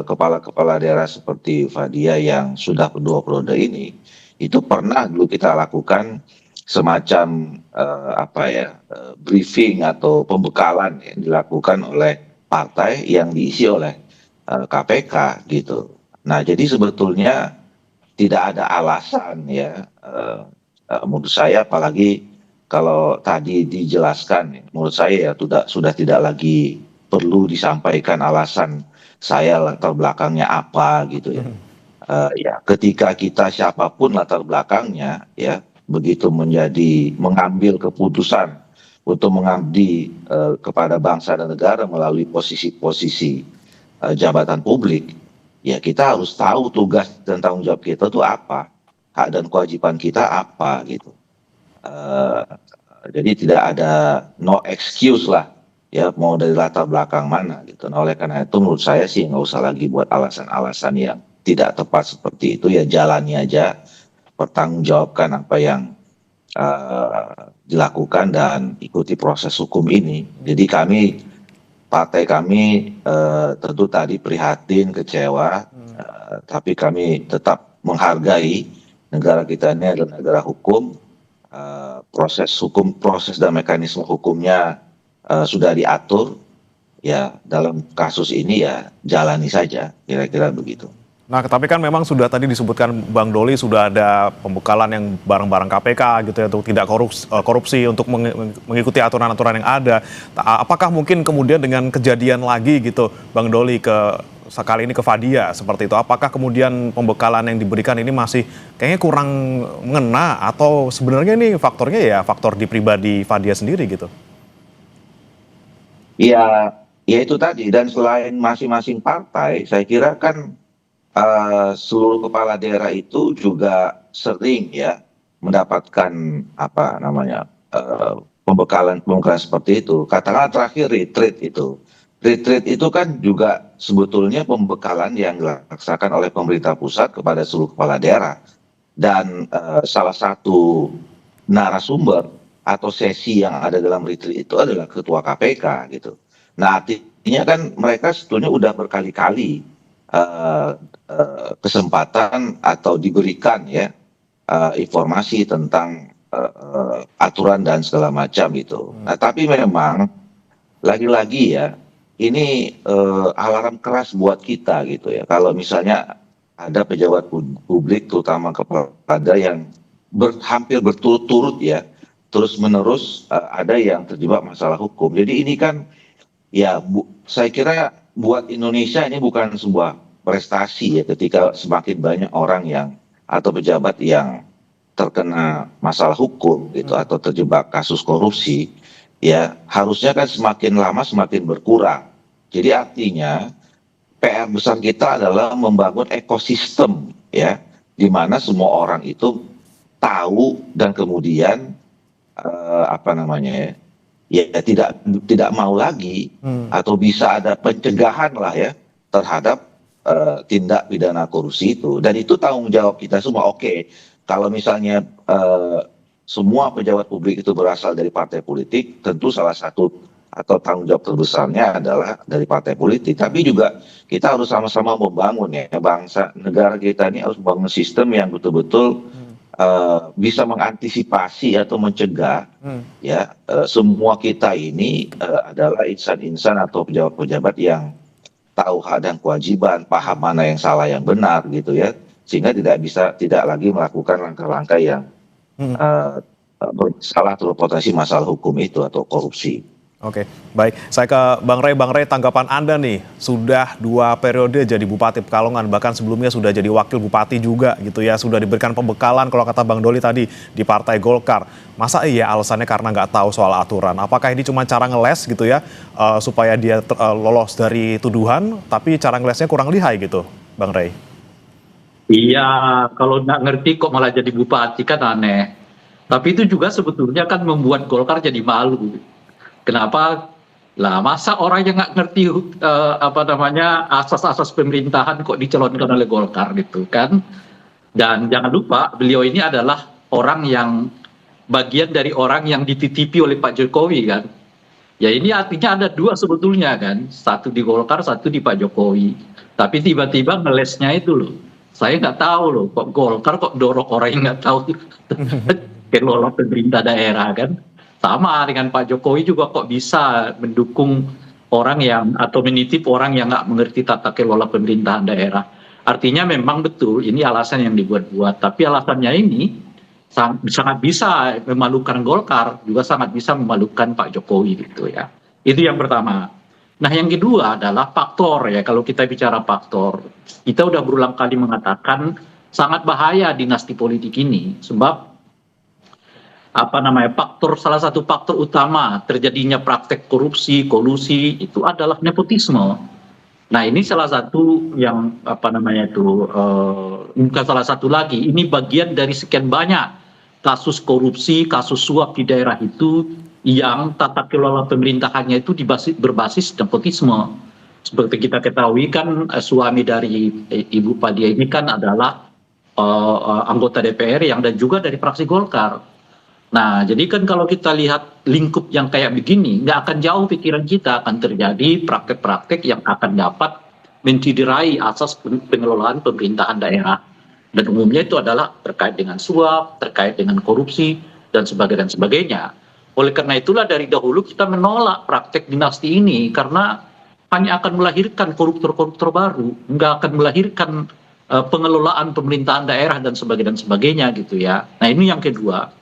kepala-kepala daerah seperti Fadia yang sudah kedua periode ini, itu pernah dulu kita lakukan semacam briefing atau pembekalan yang dilakukan oleh partai yang diisi oleh KPK, gitu. Nah, jadi sebetulnya tidak ada alasan ya, menurut saya, apalagi kalau tadi dijelaskan, menurut saya ya sudah tidak lagi perlu disampaikan alasan saya latar belakangnya apa, gitu ya. Ya, ketika kita siapapun latar belakangnya, ya, begitu mengambil keputusan untuk mengabdi kepada bangsa dan negara melalui posisi-posisi jabatan publik, ya kita harus tahu tugas dan tanggung jawab kita itu apa, hak dan kewajiban kita apa, gitu. Jadi tidak ada no excuse lah, ya, mau dari latar belakang mana, gitu. Nah, oleh karena itu menurut saya sih nggak usah lagi buat alasan-alasan yang tidak tepat seperti itu, ya jalani aja, pertanggungjawabkan apa yang dilakukan dan ikuti proses hukum ini. Jadi partai kami tentu tadi prihatin, kecewa, tapi kami tetap menghargai negara kita ini adalah negara hukum, proses dan mekanisme hukumnya sudah diatur, ya dalam kasus ini ya jalani saja, kira-kira begitu. Nah, tapi kan memang sudah tadi disebutkan Bang Doli sudah ada pembekalan yang bareng-bareng KPK gitu ya, untuk tidak korupsi untuk mengikuti aturan-aturan yang ada. Apakah mungkin kemudian dengan kejadian lagi gitu Bang Doli sekali ini ke Fadia seperti itu, apakah kemudian pembekalan yang diberikan ini masih kayaknya kurang mengena, atau sebenarnya ini faktornya ya faktor di pribadi Fadia sendiri gitu? Ya itu tadi, dan selain masing-masing partai, saya kira kan seluruh kepala daerah itu juga sering ya mendapatkan pembekalan seperti itu. Katakanlah terakhir retreat itu kan juga sebetulnya pembekalan yang dilaksanakan oleh pemerintah pusat kepada seluruh kepala daerah, dan salah satu narasumber atau sesi yang ada dalam retreat itu adalah ketua KPK, gitu. Nah, artinya kan mereka sebetulnya udah berkali-kali kesempatan atau diberikan ya informasi tentang aturan dan segala macam itu. Nah, tapi memang lagi-lagi ya ini alarm keras buat kita, gitu ya. Kalau misalnya ada pejabat publik terutama kepada yang hampir berturut-turut ya terus-menerus ada yang terjebak masalah hukum. Jadi ini kan ya saya kira buat Indonesia ini bukan sebuah prestasi ya, ketika semakin banyak orang atau pejabat yang terkena masalah hukum gitu atau terjebak kasus korupsi, ya harusnya kan semakin lama semakin berkurang. Jadi artinya PR besar kita adalah membangun ekosistem ya, di mana semua orang itu tahu dan kemudian ya tidak mau lagi atau bisa ada pencegahan lah ya terhadap tindak pidana korupsi itu, dan itu tanggung jawab kita semua. Oke, kalau misalnya semua pejabat publik itu berasal dari partai politik, tentu salah satu atau tanggung jawab terbesarnya adalah dari partai politik. Tapi juga kita harus sama-sama membangun ya bangsa negara kita ini harus membangun sistem yang betul-betul bisa mengantisipasi atau mencegah ya semua kita ini adalah insan-insan atau pejabat-pejabat yang tahu hak dan kewajiban, paham mana yang salah yang benar gitu ya, sehingga tidak lagi melakukan langkah-langkah yang salah atau potensi masalah hukum itu atau korupsi. Oke, baik. Saya ke Bang Rey. Bang Rey, tanggapan Anda nih, sudah 2 periode jadi Bupati Pekalongan, bahkan sebelumnya sudah jadi Wakil Bupati juga gitu ya, sudah diberikan pembekalan kalau kata Bang Doli tadi di Partai Golkar. Masa iya alasannya karena nggak tahu soal aturan? Apakah ini cuma cara ngeles gitu ya, supaya dia lolos dari tuduhan, tapi cara ngelesnya kurang lihai gitu, Bang Rey? Iya, kalau nggak ngerti kok malah jadi Bupati kan aneh. Tapi itu juga sebetulnya kan membuat Golkar jadi malu. Kenapa? Lah masa orang yang nggak ngerti asas-asas pemerintahan kok dicalonkan oleh Golkar gitu kan? Dan jangan lupa beliau ini adalah orang yang bagian dari orang yang dititipi oleh Pak Jokowi kan? Ya ini artinya ada 2 sebetulnya kan? Satu di Golkar, satu di Pak Jokowi. Tapi tiba-tiba ngelesnya itu loh. Saya nggak tahu loh kok Golkar kok dorong orang yang nggak tahu kelola pemerintah daerah kan? Sama dengan Pak Jokowi juga kok bisa mendukung orang yang atau menitip orang yang nggak mengerti tata kelola pemerintahan daerah. Artinya memang betul ini alasan yang dibuat-buat. Tapi alasannya ini sangat bisa memalukan Golkar, juga sangat bisa memalukan Pak Jokowi gitu ya. Itu yang pertama. Nah yang kedua adalah faktor ya. Kalau kita bicara faktor, kita udah berulang kali mengatakan sangat bahaya dinasti politik ini. Sebab salah satu faktor utama terjadinya praktek korupsi, kolusi itu adalah nepotisme. Nah ini salah satu yang bukan salah satu lagi, ini bagian dari sekian banyak kasus korupsi, kasus suap di daerah itu yang tata kelola pemerintahannya itu berbasis nepotisme. Seperti kita ketahui kan suami dari Ibu Padia ini kan adalah anggota DPR dan juga dari fraksi Golkar. Nah, jadi kan kalau kita lihat lingkup yang kayak begini, nggak akan jauh pikiran kita akan terjadi praktek-praktek yang akan dapat menciderai asas pengelolaan pemerintahan daerah. Dan umumnya itu adalah terkait dengan suap, terkait dengan korupsi, dan sebagainya. Oleh karena itulah dari dahulu kita menolak praktek dinasti ini, karena hanya akan melahirkan koruptor-koruptor baru, nggak akan melahirkan pengelolaan pemerintahan daerah dan sebagainya gitu ya. Nah ini yang kedua.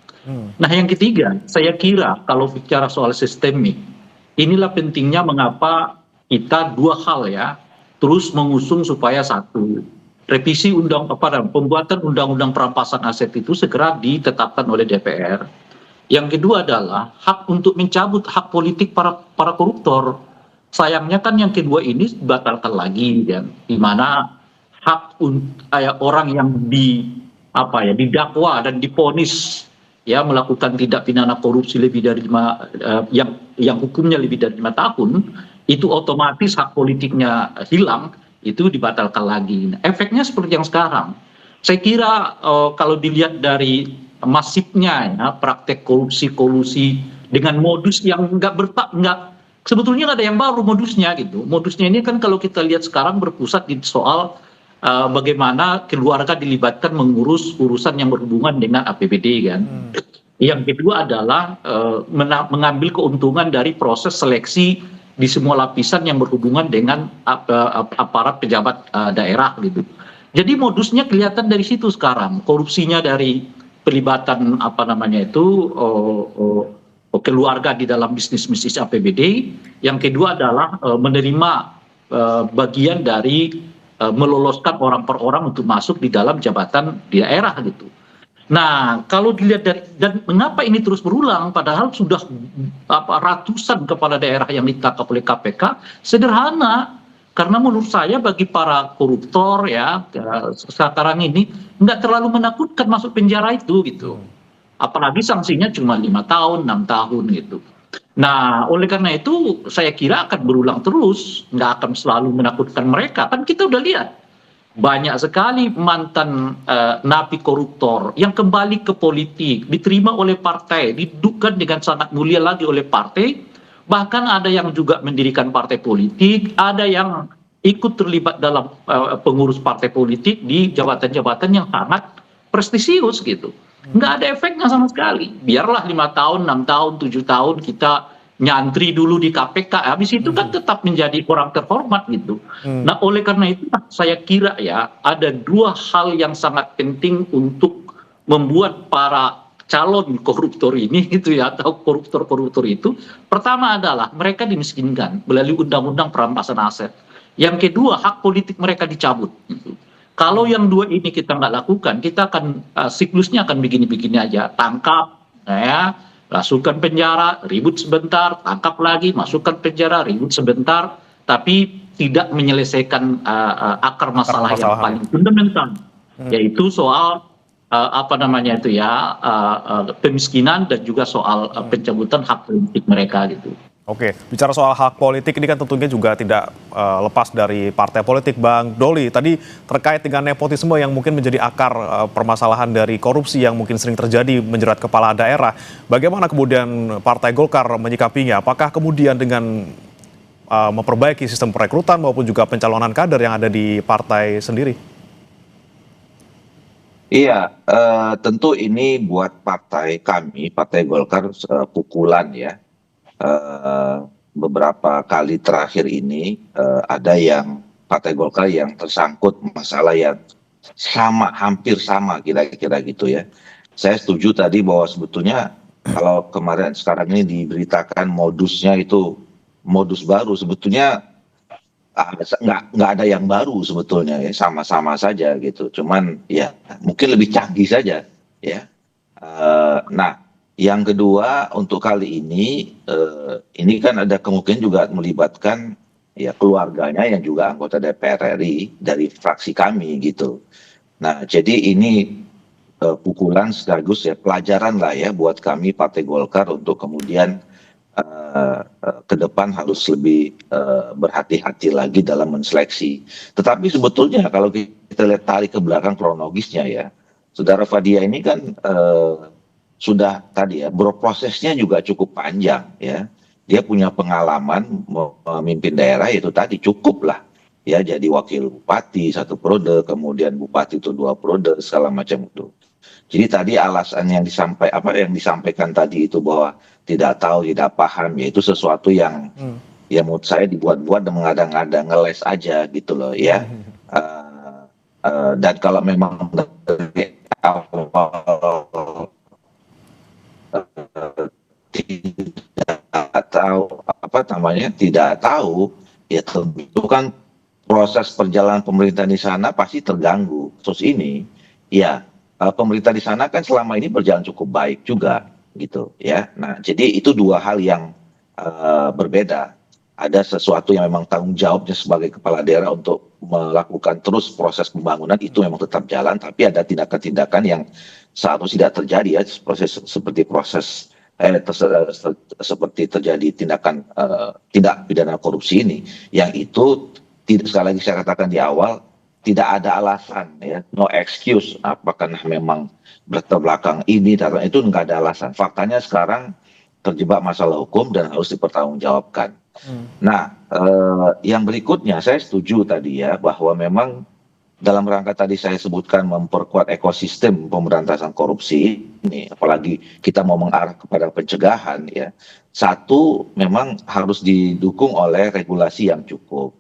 Nah yang ketiga, saya kira kalau bicara soal sistemik, inilah pentingnya mengapa kita 2 hal ya, terus mengusung supaya satu, revisi pembuatan undang-undang perampasan aset itu segera ditetapkan oleh DPR. Yang kedua adalah hak untuk mencabut hak politik para koruptor. Sayangnya kan yang kedua ini dibatalkan lagi ya, di mana hak orang yang didakwa dan divonis ya melakukan tindak pidana korupsi lebih dari yang hukumnya lebih dari 5 tahun, itu otomatis hak politiknya hilang, itu dibatalkan lagi. Nah, efeknya seperti yang sekarang. Saya kira kalau dilihat dari masifnya ya, praktek korupsi-kolusi dengan modus yang sebetulnya nggak ada yang baru modusnya gitu. Modusnya ini kan kalau kita lihat sekarang berpusat di soal bagaimana keluarga dilibatkan mengurus urusan yang berhubungan dengan APBD kan. Yang kedua adalah mengambil keuntungan dari proses seleksi di semua lapisan yang berhubungan dengan aparat pejabat daerah gitu. Jadi modusnya kelihatan dari situ sekarang. Korupsinya dari pelibatan keluarga di dalam bisnis APBD. Yang kedua adalah menerima bagian dari meloloskan orang per orang untuk masuk di dalam jabatan di daerah gitu. Nah, kalau dilihat dan mengapa ini terus berulang padahal sudah ratusan kepala daerah yang ditangkap oleh KPK, sederhana. Karena menurut saya bagi para koruptor ya sekarang ini nggak terlalu menakutkan masuk penjara itu gitu. Apalagi sanksinya cuma 5 tahun, 6 tahun gitu. Nah, oleh karena itu saya kira akan berulang terus, nggak akan selalu menakutkan mereka. Kan kita udah lihat banyak sekali mantan napi koruptor yang kembali ke politik, diterima oleh partai, didudukkan dengan sangat mulia lagi oleh partai, bahkan ada yang juga mendirikan partai politik, ada yang ikut terlibat dalam pengurus partai politik di jabatan-jabatan yang sangat prestisius gitu. Nggak ada efeknya sama sekali. Biarlah 5 tahun, 6 tahun, 7 tahun kita nyantri dulu di KPK, habis itu kan tetap menjadi orang terhormat gitu. Nah, oleh karena itu saya kira ya ada 2 hal yang sangat penting untuk membuat para calon koruptor ini gitu ya, atau koruptor-koruptor itu. Pertama adalah mereka dimiskinkan melalui undang-undang perampasan aset. Yang kedua, hak politik mereka dicabut gitu. Kalau yang 2 ini kita nggak lakukan, kita akan siklusnya akan begini-begini aja, tangkap ya, masukkan penjara, ribut sebentar, tangkap lagi, masukkan penjara, ribut sebentar, tapi tidak menyelesaikan akar masalah yang paling fundamental, yaitu soal pemiskinan dan juga soal pencabutan hak politik mereka gitu. Oke, bicara soal hak politik ini kan tentunya juga tidak lepas dari partai politik, Bang Doli. Tadi terkait dengan nepotisme yang mungkin menjadi akar permasalahan dari korupsi yang mungkin sering terjadi menjerat kepala daerah. Bagaimana kemudian Partai Golkar menyikapinya? Apakah kemudian dengan memperbaiki sistem perekrutan maupun juga pencalonan kader yang ada di partai sendiri? Iya, tentu ini buat partai kami, Partai Golkar pukulan ya. Beberapa kali terakhir ini ada yang Partai Golkar yang tersangkut masalah yang hampir sama kira-kira gitu ya. Saya setuju tadi bahwa sebetulnya kalau sekarang ini diberitakan modusnya itu modus baru, sebetulnya nggak ada yang baru sebetulnya ya, sama-sama saja gitu. Cuman ya mungkin lebih canggih saja ya. Nah, yang kedua untuk kali ini kan ada kemungkinan juga melibatkan ya keluarganya yang juga anggota DPR RI dari fraksi kami gitu. Nah, jadi ini pukulan sekaligus ya pelajaran lah ya buat kami Partai Golkar untuk kemudian ke depan harus lebih berhati-hati lagi dalam menseleksi. Tetapi sebetulnya kalau kita lihat tarik ke belakang kronologisnya ya, Saudara Fadia ini kan sudah tadi ya berprosesnya juga cukup panjang ya. Dia punya pengalaman memimpin daerah itu tadi cukup lah ya, jadi wakil bupati 1 periode, kemudian bupati itu 2 periode segala macam itu. Jadi tadi alasan yang disampaikan tadi itu bahwa tidak tahu, tidak paham, ya itu sesuatu yang ya menurut saya dibuat-buat dan mengada-ngada, ngeles aja gitu loh ya. Dan kalau memang dari awal tidak tahu ya tentu kan proses perjalanan pemerintahan di sana pasti terganggu. Terus ini ya pemerintah di sana kan selama ini berjalan cukup baik juga gitu ya. Nah, jadi itu 2 hal yang berbeda. Ada sesuatu yang memang tanggung jawabnya sebagai kepala daerah untuk melakukan terus proses pembangunan itu memang tetap jalan, tapi ada tindakan-tindakan yang seharusnya tidak terjadi ya, seperti terjadi tindakan tindak pidana korupsi ini, yang itu sekali lagi saya katakan di awal tidak ada alasan ya, no excuse, apakah memang berlatar belakang ini dan itu nggak ada alasan. Faktanya sekarang terjebak masalah hukum dan harus dipertanggungjawabkan. Nah, yang berikutnya saya setuju tadi ya bahwa memang dalam rangka tadi saya sebutkan memperkuat ekosistem pemberantasan korupsi ini, apalagi kita mau mengarah kepada pencegahan ya. Satu, memang harus didukung oleh regulasi yang cukup.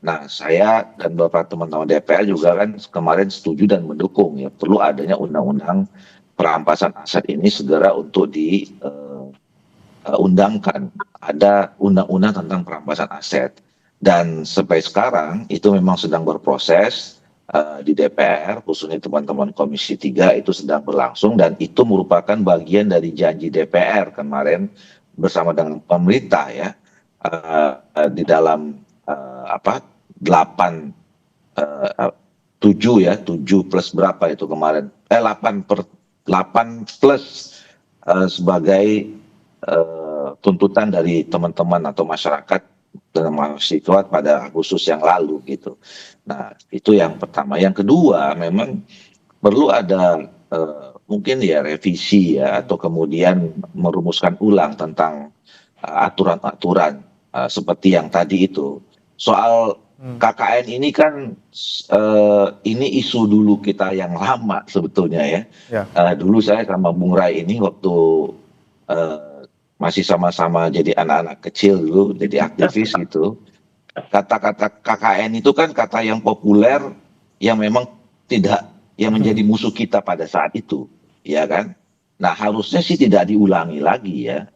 Nah, saya dan beberapa teman-teman DPR juga kan kemarin setuju dan mendukung ya perlu adanya undang-undang perampasan aset ini segera untuk diundangkan. Ada undang-undang tentang perampasan aset dan sampai sekarang itu memang sedang berproses di DPR, khususnya teman-teman Komisi 3 itu sedang berlangsung dan itu merupakan bagian dari janji DPR kemarin bersama dengan pemerintah ya, di dalam 7 plus berapa itu kemarin 8 plus sebagai tuntutan dari teman-teman atau masyarakat dan mahasiswa pada Agustus yang lalu gitu. Nah, itu yang pertama. Yang kedua, memang perlu ada mungkin ya revisi ya, atau kemudian merumuskan ulang tentang aturan-aturan seperti yang tadi itu. Soal KKN ini kan ini isu dulu kita yang lama sebetulnya ya. Dulu saya sama Bung Rai ini waktu masih sama-sama jadi anak-anak kecil dulu, jadi aktivis gitu. Kata-kata KKN itu kan kata yang populer yang memang tidak yang menjadi musuh kita pada saat itu, ya kan? Nah, harusnya sih tidak diulangi lagi ya,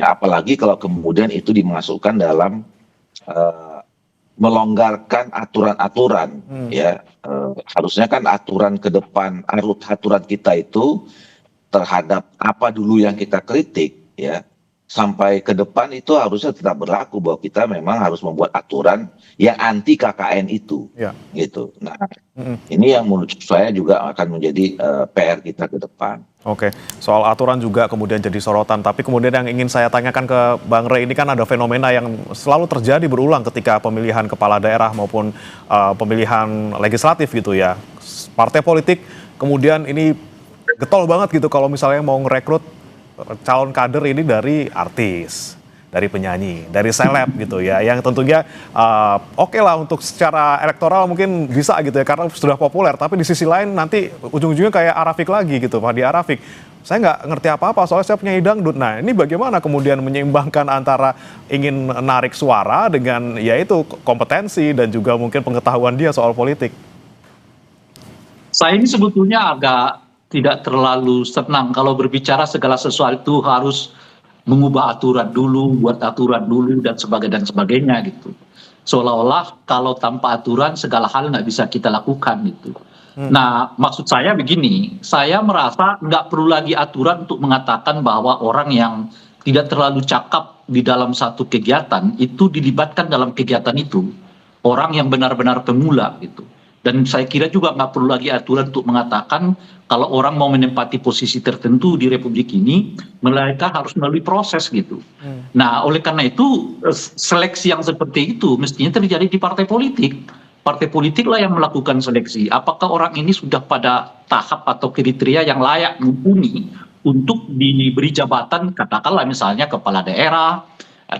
apalagi kalau kemudian itu dimasukkan dalam melonggarkan aturan-aturan ya. Harusnya kan aturan ke depan, aturan kita itu terhadap apa dulu yang kita kritik ya, sampai ke depan itu harusnya tetap berlaku bahwa kita memang harus membuat aturan yang anti KKN itu gitu. Nah, ini yang menurut saya juga akan menjadi PR kita ke depan. Oke, soal aturan juga kemudian jadi sorotan. Tapi kemudian yang ingin saya tanyakan ke Bang Rey, ini kan ada fenomena yang selalu terjadi berulang ketika pemilihan kepala daerah maupun pemilihan legislatif gitu ya. Partai politik kemudian ini getol banget gitu kalau misalnya mau ngerekrut calon kader ini dari artis, dari penyanyi, dari seleb gitu ya, yang tentunya oke lah untuk secara elektoral mungkin bisa gitu ya karena sudah populer, tapi di sisi lain nanti ujung-ujungnya kayak Arafik lagi gitu, Fadi Arafik. Saya nggak ngerti apa-apa soalnya saya penyanyi dangdut. Nah, ini bagaimana kemudian menyeimbangkan antara ingin menarik suara dengan yaitu kompetensi dan juga mungkin pengetahuan dia soal politik? Saya ini sebetulnya agak tidak terlalu senang kalau berbicara segala sesuatu harus mengubah aturan dulu, buat aturan dulu dan sebagainya gitu. Seolah-olah kalau tanpa aturan segala hal nggak bisa kita lakukan gitu. Nah, maksud saya begini, saya merasa nggak perlu lagi aturan untuk mengatakan bahwa orang yang tidak terlalu cakap di dalam satu kegiatan itu dilibatkan dalam kegiatan itu. Orang yang benar-benar pemula gitu. Dan saya kira juga nggak perlu lagi aturan untuk mengatakan kalau orang mau menempati posisi tertentu di Republik ini, mereka harus melalui proses gitu. Nah, oleh karena itu seleksi yang seperti itu mestinya terjadi di partai politik. Partai politik lah yang melakukan seleksi. Apakah orang ini sudah pada tahap atau kriteria yang layak mumpuni untuk diberi jabatan, katakanlah misalnya kepala daerah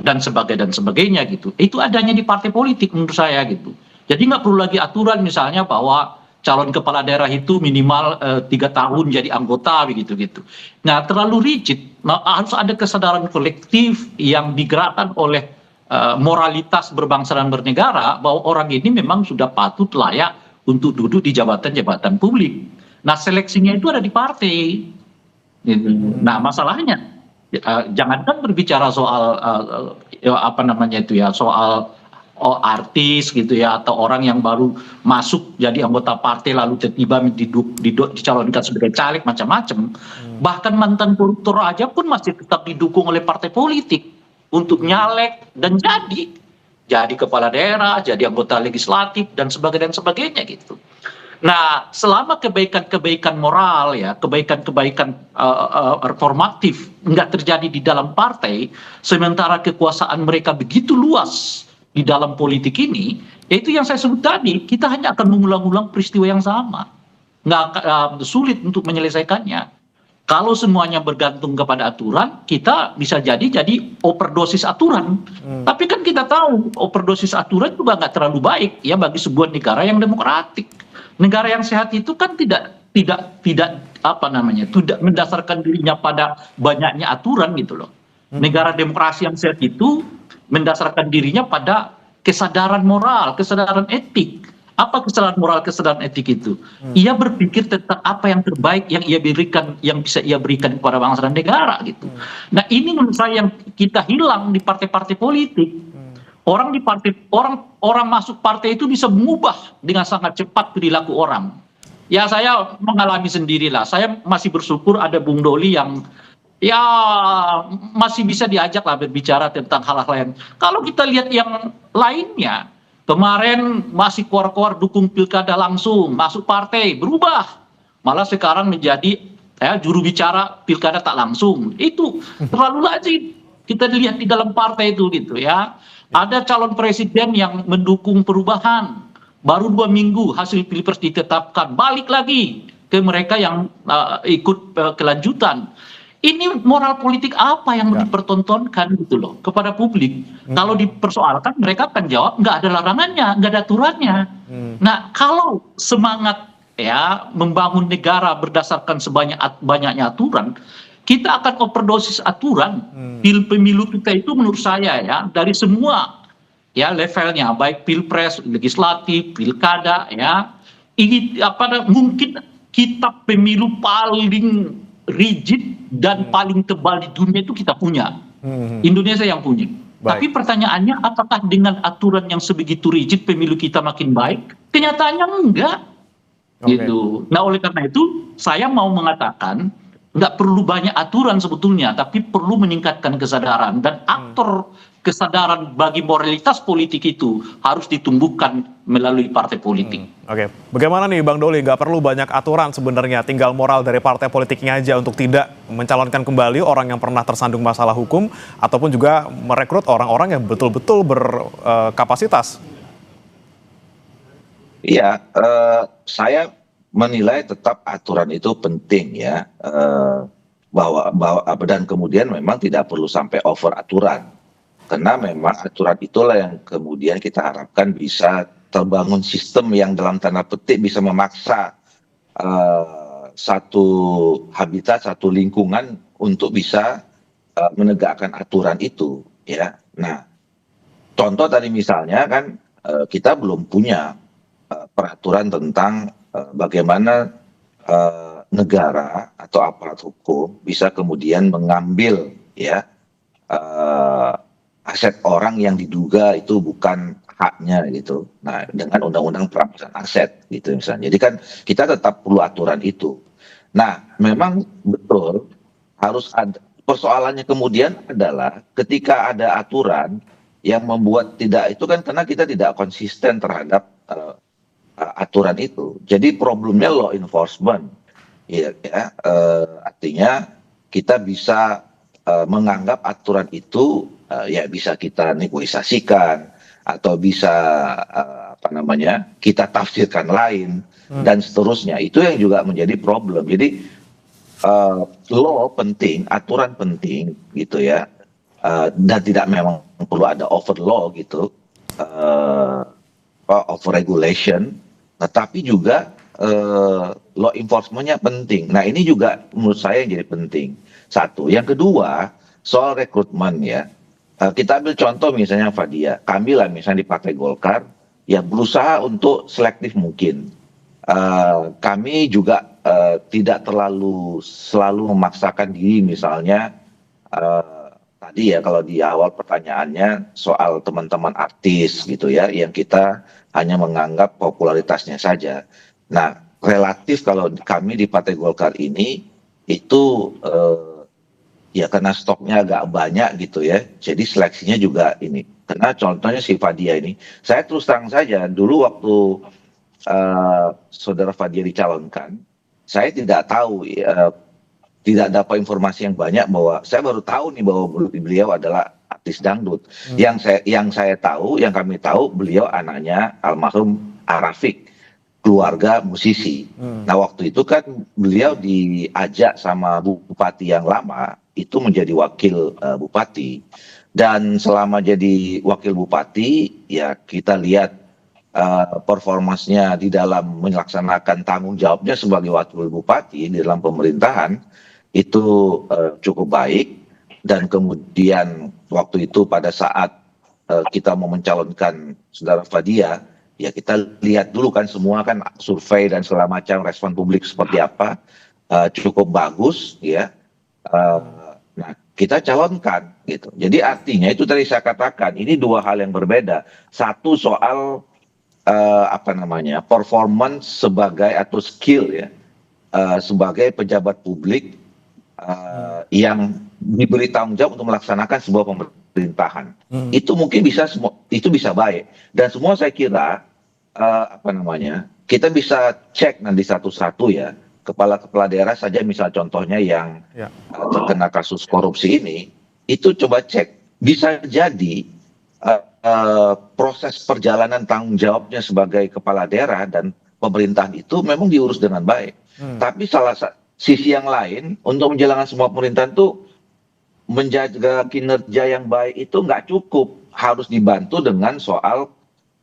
dan sebagainya gitu. Itu adanya di partai politik menurut saya gitu. Jadi nggak perlu lagi aturan misalnya bahwa calon kepala daerah itu minimal 3 tahun jadi anggota begitu gitu. Nah, terlalu rigid. Nah, harus ada kesadaran kolektif yang digerakkan oleh moralitas berbangsa dan bernegara bahwa orang ini memang sudah patut layak untuk duduk di jabatan-jabatan publik. Nah, seleksinya itu ada di partai. Nah, masalahnya jangankan berbicara soal soal artis gitu ya, atau orang yang baru masuk jadi anggota partai lalu tiba-tiba dicalonkan sebagai caleg macam-macam. Bahkan mantan koruptor aja pun masih tetap didukung oleh partai politik untuk nyalek dan jadi kepala daerah, jadi anggota legislatif dan sebagainya gitu. Nah, selama kebaikan-kebaikan moral ya, kebaikan-kebaikan reformatif nggak terjadi di dalam partai, sementara kekuasaan mereka begitu luas di dalam politik ini, yaitu yang saya sebut tadi, kita hanya akan mengulang-ulang peristiwa yang sama. Nggak sulit untuk menyelesaikannya. Kalau semuanya bergantung kepada aturan, kita bisa jadi overdosis aturan. Tapi kan kita tahu overdosis aturan juga nggak terlalu baik ya bagi sebuah negara yang demokratik. Negara yang sehat itu kan tidak mendasarkan dirinya pada banyaknya aturan gitu loh. Negara demokrasi yang sehat itu mendasarkan dirinya pada kesadaran moral, kesadaran etik. Apa kesadaran moral, kesadaran etik itu? Ia berpikir tentang apa yang terbaik yang ia berikan, yang bisa ia berikan kepada bangsa dan negara gitu. Nah, ini menurut saya yang kita hilang di partai-partai politik. Orang masuk partai itu bisa mengubah dengan sangat cepat perilaku orang. Ya, saya mengalami sendirilah. Saya masih bersyukur ada Bung Doli yang ya masih bisa diajak lah berbicara tentang hal-hal lain. Kalau kita lihat yang lainnya, kemarin masih keluar-keluar dukung pilkada langsung, masuk partai, berubah. Malah sekarang menjadi juru bicara pilkada tak langsung. Itu terlalu lazim. Kita lihat di dalam partai itu gitu ya. Ada calon presiden yang mendukung perubahan, baru 2 minggu hasil pilpres ditetapkan, balik lagi ke mereka yang ikut kelanjutan. Ini moral politik apa yang dipertontonkan gitu loh kepada publik. Kalau dipersoalkan mereka akan jawab nggak ada larangannya, nggak ada aturannya. Nah kalau semangat ya membangun negara berdasarkan banyaknya aturan, kita akan overdosis aturan. Pemilu kita itu menurut saya ya dari semua ya levelnya, baik pilpres, legislatif, pilkada ya, ini mungkin kitab pemilu paling rigid dan paling tebal di dunia itu kita punya. Indonesia yang punya. Tapi pertanyaannya apakah dengan aturan yang sebegitu rigid pemilu kita makin baik? Kenyataannya enggak. Gitu. Nah oleh karena itu saya mau mengatakan nggak perlu banyak aturan sebetulnya, tapi perlu meningkatkan kesadaran, dan aktor kesadaran bagi moralitas politik itu harus ditumbuhkan melalui partai politik. Oke, bagaimana nih Bang Doli, nggak perlu banyak aturan sebenarnya, tinggal moral dari partai politiknya aja untuk tidak mencalonkan kembali orang yang pernah tersandung masalah hukum, ataupun juga merekrut orang-orang yang betul-betul berkapasitas. Iya, saya menilai tetap aturan itu penting ya, bahwa dan kemudian memang tidak perlu sampai over aturan, karena memang aturan itulah yang kemudian kita harapkan bisa terbangun sistem yang dalam tanda petik bisa memaksa satu habitat, satu lingkungan untuk bisa menegakkan aturan itu ya. Nah contoh tadi misalnya kan kita belum punya peraturan tentang bagaimana negara atau aparat hukum bisa kemudian mengambil ya aset orang yang diduga itu bukan haknya gitu. Nah dengan undang-undang perampasan aset gitu misalnya. Jadi kan kita tetap perlu aturan itu. Nah memang betul harus ada, persoalannya kemudian adalah ketika ada aturan yang membuat tidak itu kan karena kita tidak konsisten terhadap aturan itu. Jadi problemnya law enforcement, artinya kita bisa menganggap aturan itu ya bisa kita negosiasikan atau bisa kita tafsirkan lain dan seterusnya. Itu yang juga menjadi problem. Jadi law penting, aturan penting gitu ya, dan tidak memang perlu ada over law gitu, over regulation. Nah, tapi juga law enforcement-nya penting. Nah ini juga menurut saya yang jadi penting. Satu, yang kedua soal rekrutmen ya. Kita ambil contoh misalnya Fadia, kami lah misalnya di Partai Golkar ya berusaha untuk selektif mungkin. Kami juga tidak selalu memaksakan diri misalnya tadi ya kalau di awal pertanyaannya soal teman-teman artis gitu ya yang kita hanya menganggap popularitasnya saja. Nah relatif kalau kami di Partai Golkar ini itu ya karena stoknya agak banyak gitu ya, jadi seleksinya juga ini. Karena contohnya si Fadia ini, saya terus terang saja dulu waktu saudara Fadia dicalonkan, saya tidak tahu, tidak dapat informasi yang banyak bahwa saya baru tahu nih bahwa beliau adalah artis dangdut. Yang saya tahu, yang kami tahu beliau anaknya almarhum Arafiq, keluarga musisi. Nah waktu itu kan beliau diajak sama bupati yang lama itu menjadi wakil bupati, dan selama jadi wakil bupati ya kita lihat performansnya di dalam melaksanakan tanggung jawabnya sebagai wakil bupati di dalam pemerintahan itu cukup baik. Dan kemudian waktu itu pada saat kita mau mencalonkan saudara Fadia, ya kita lihat dulu kan semua kan survei dan segala macam respon publik seperti apa, cukup bagus ya. Nah kita calonkan gitu. Jadi artinya itu tadi saya katakan ini dua hal yang berbeda. Satu soal performance sebagai atau skill ya sebagai pejabat publik yang diberi tanggung jawab untuk melaksanakan sebuah pemerintahan. Itu mungkin itu bisa baik, dan semua saya kira kita bisa cek nanti satu-satu ya, kepala-kepala daerah saja misal contohnya yang terkena kasus korupsi ini, itu coba cek, bisa jadi proses perjalanan tanggung jawabnya sebagai kepala daerah dan pemerintahan itu memang diurus dengan baik. Tapi sisi yang lain untuk menjalankan semua pemerintahan itu menjaga kinerja yang baik itu nggak cukup, harus dibantu dengan soal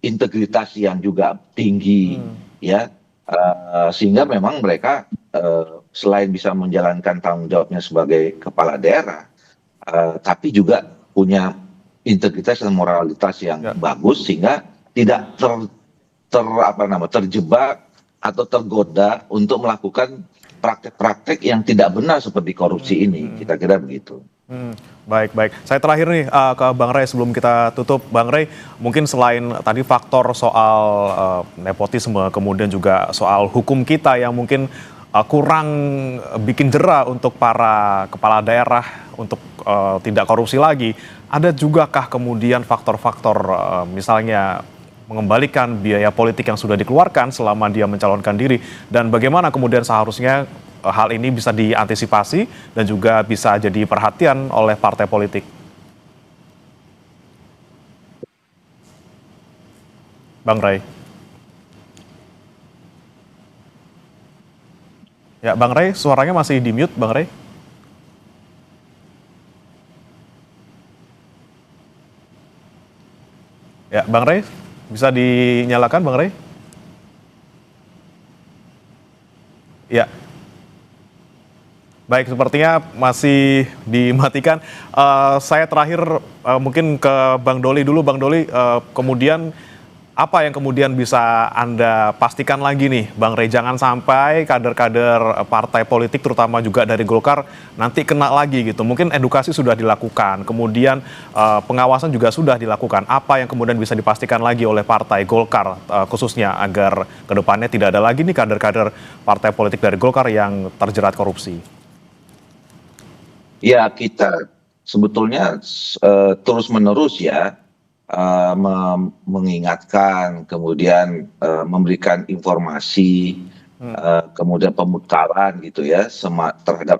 integritas yang juga tinggi, ya, sehingga memang mereka selain bisa menjalankan tanggung jawabnya sebagai kepala daerah, tapi juga punya integritas dan moralitas yang bagus sehingga tidak terjebak atau tergoda untuk melakukan praktek-praktek yang tidak benar seperti korupsi ini. Kita kira begitu. Baik. Saya terakhir nih ke Bang Ray sebelum kita tutup. Bang Ray, mungkin selain tadi faktor soal nepotisme, kemudian juga soal hukum kita yang mungkin kurang bikin jera untuk para kepala daerah untuk tidak korupsi lagi, ada juga kah kemudian faktor-faktor misalnya mengembalikan biaya politik yang sudah dikeluarkan selama dia mencalonkan diri, dan bagaimana kemudian seharusnya hal ini bisa diantisipasi dan juga bisa jadi perhatian oleh partai politik? Bang Ray. Ya, Bang Ray, suaranya masih di mute, Bang Ray. Ya, Bang Ray, bisa dinyalakan, Bang Ray? Ya. Baik, sepertinya masih dimatikan. Saya terakhir mungkin ke Bang Doli dulu. Bang Doli, kemudian apa yang kemudian bisa Anda pastikan lagi nih, Bang Ray, jangan sampai kader-kader partai politik terutama juga dari Golkar nanti kena lagi gitu. Mungkin edukasi sudah dilakukan, kemudian pengawasan juga sudah dilakukan. Apa yang kemudian bisa dipastikan lagi oleh partai Golkar khususnya agar kedepannya tidak ada lagi nih kader-kader partai politik dari Golkar yang terjerat korupsi? Ya, kita sebetulnya terus-menerus ya mengingatkan, kemudian memberikan informasi, kemudian pemutaran gitu ya terhadap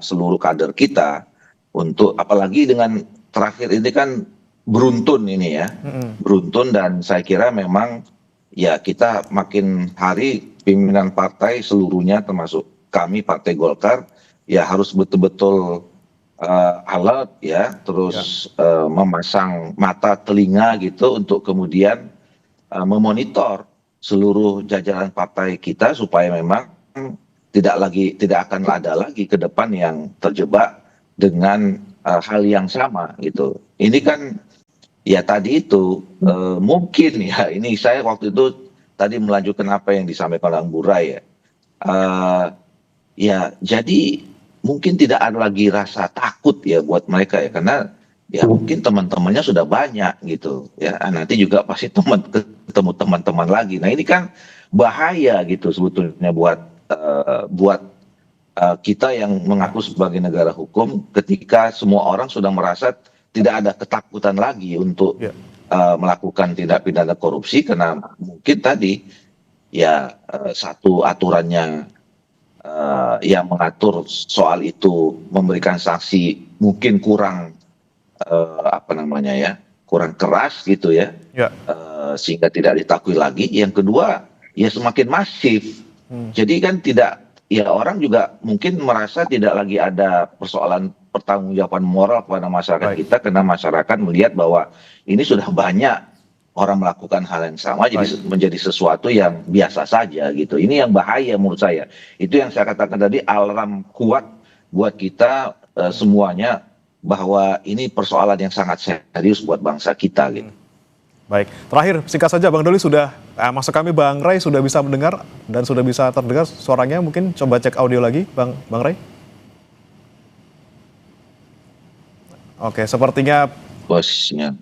seluruh kader kita untuk, apalagi dengan terakhir ini kan beruntun ini ya, beruntun, dan saya kira memang ya kita makin hari pimpinan partai seluruhnya termasuk kami Partai Golkar ya harus betul-betul alert ya, terus memasang mata telinga gitu untuk kemudian memonitor seluruh jajaran partai kita supaya memang tidak akan ada lagi ke depan yang terjebak dengan hal yang sama gitu. Ini kan ya tadi itu mungkin ya, ini saya waktu itu tadi melanjutkan apa yang disampaikan oleh Bu Ray ya. Ya jadi mungkin tidak ada lagi rasa takut ya buat mereka ya, karena ya mungkin teman-temannya sudah banyak gitu ya, nanti juga pasti ketemu teman-teman lagi. Nah ini kan bahaya gitu sebetulnya buat kita yang mengaku sebagai negara hukum, ketika semua orang sudah merasa tidak ada ketakutan lagi untuk melakukan tindak pidana korupsi, karena mungkin tadi ya satu aturannya yang mengatur soal itu memberikan sanksi mungkin kurang kurang keras gitu ya, sehingga tidak ditakui lagi. Yang kedua ya semakin masif, jadi kan orang juga mungkin merasa tidak lagi ada persoalan pertanggungjawaban moral kepada masyarakat kita, karena masyarakat melihat bahwa ini sudah banyak orang melakukan hal yang sama, jadi menjadi sesuatu yang biasa saja gitu. Ini yang bahaya menurut saya. Itu yang saya katakan tadi, alarm kuat buat kita semuanya, bahwa ini persoalan yang sangat serius buat bangsa kita gitu. Baik, terakhir singkat saja Bang Doli, sudah maksud kami Bang Ray sudah bisa mendengar dan sudah bisa terdengar suaranya, mungkin coba cek audio lagi Bang Ray. Oke, sepertinya bosnya.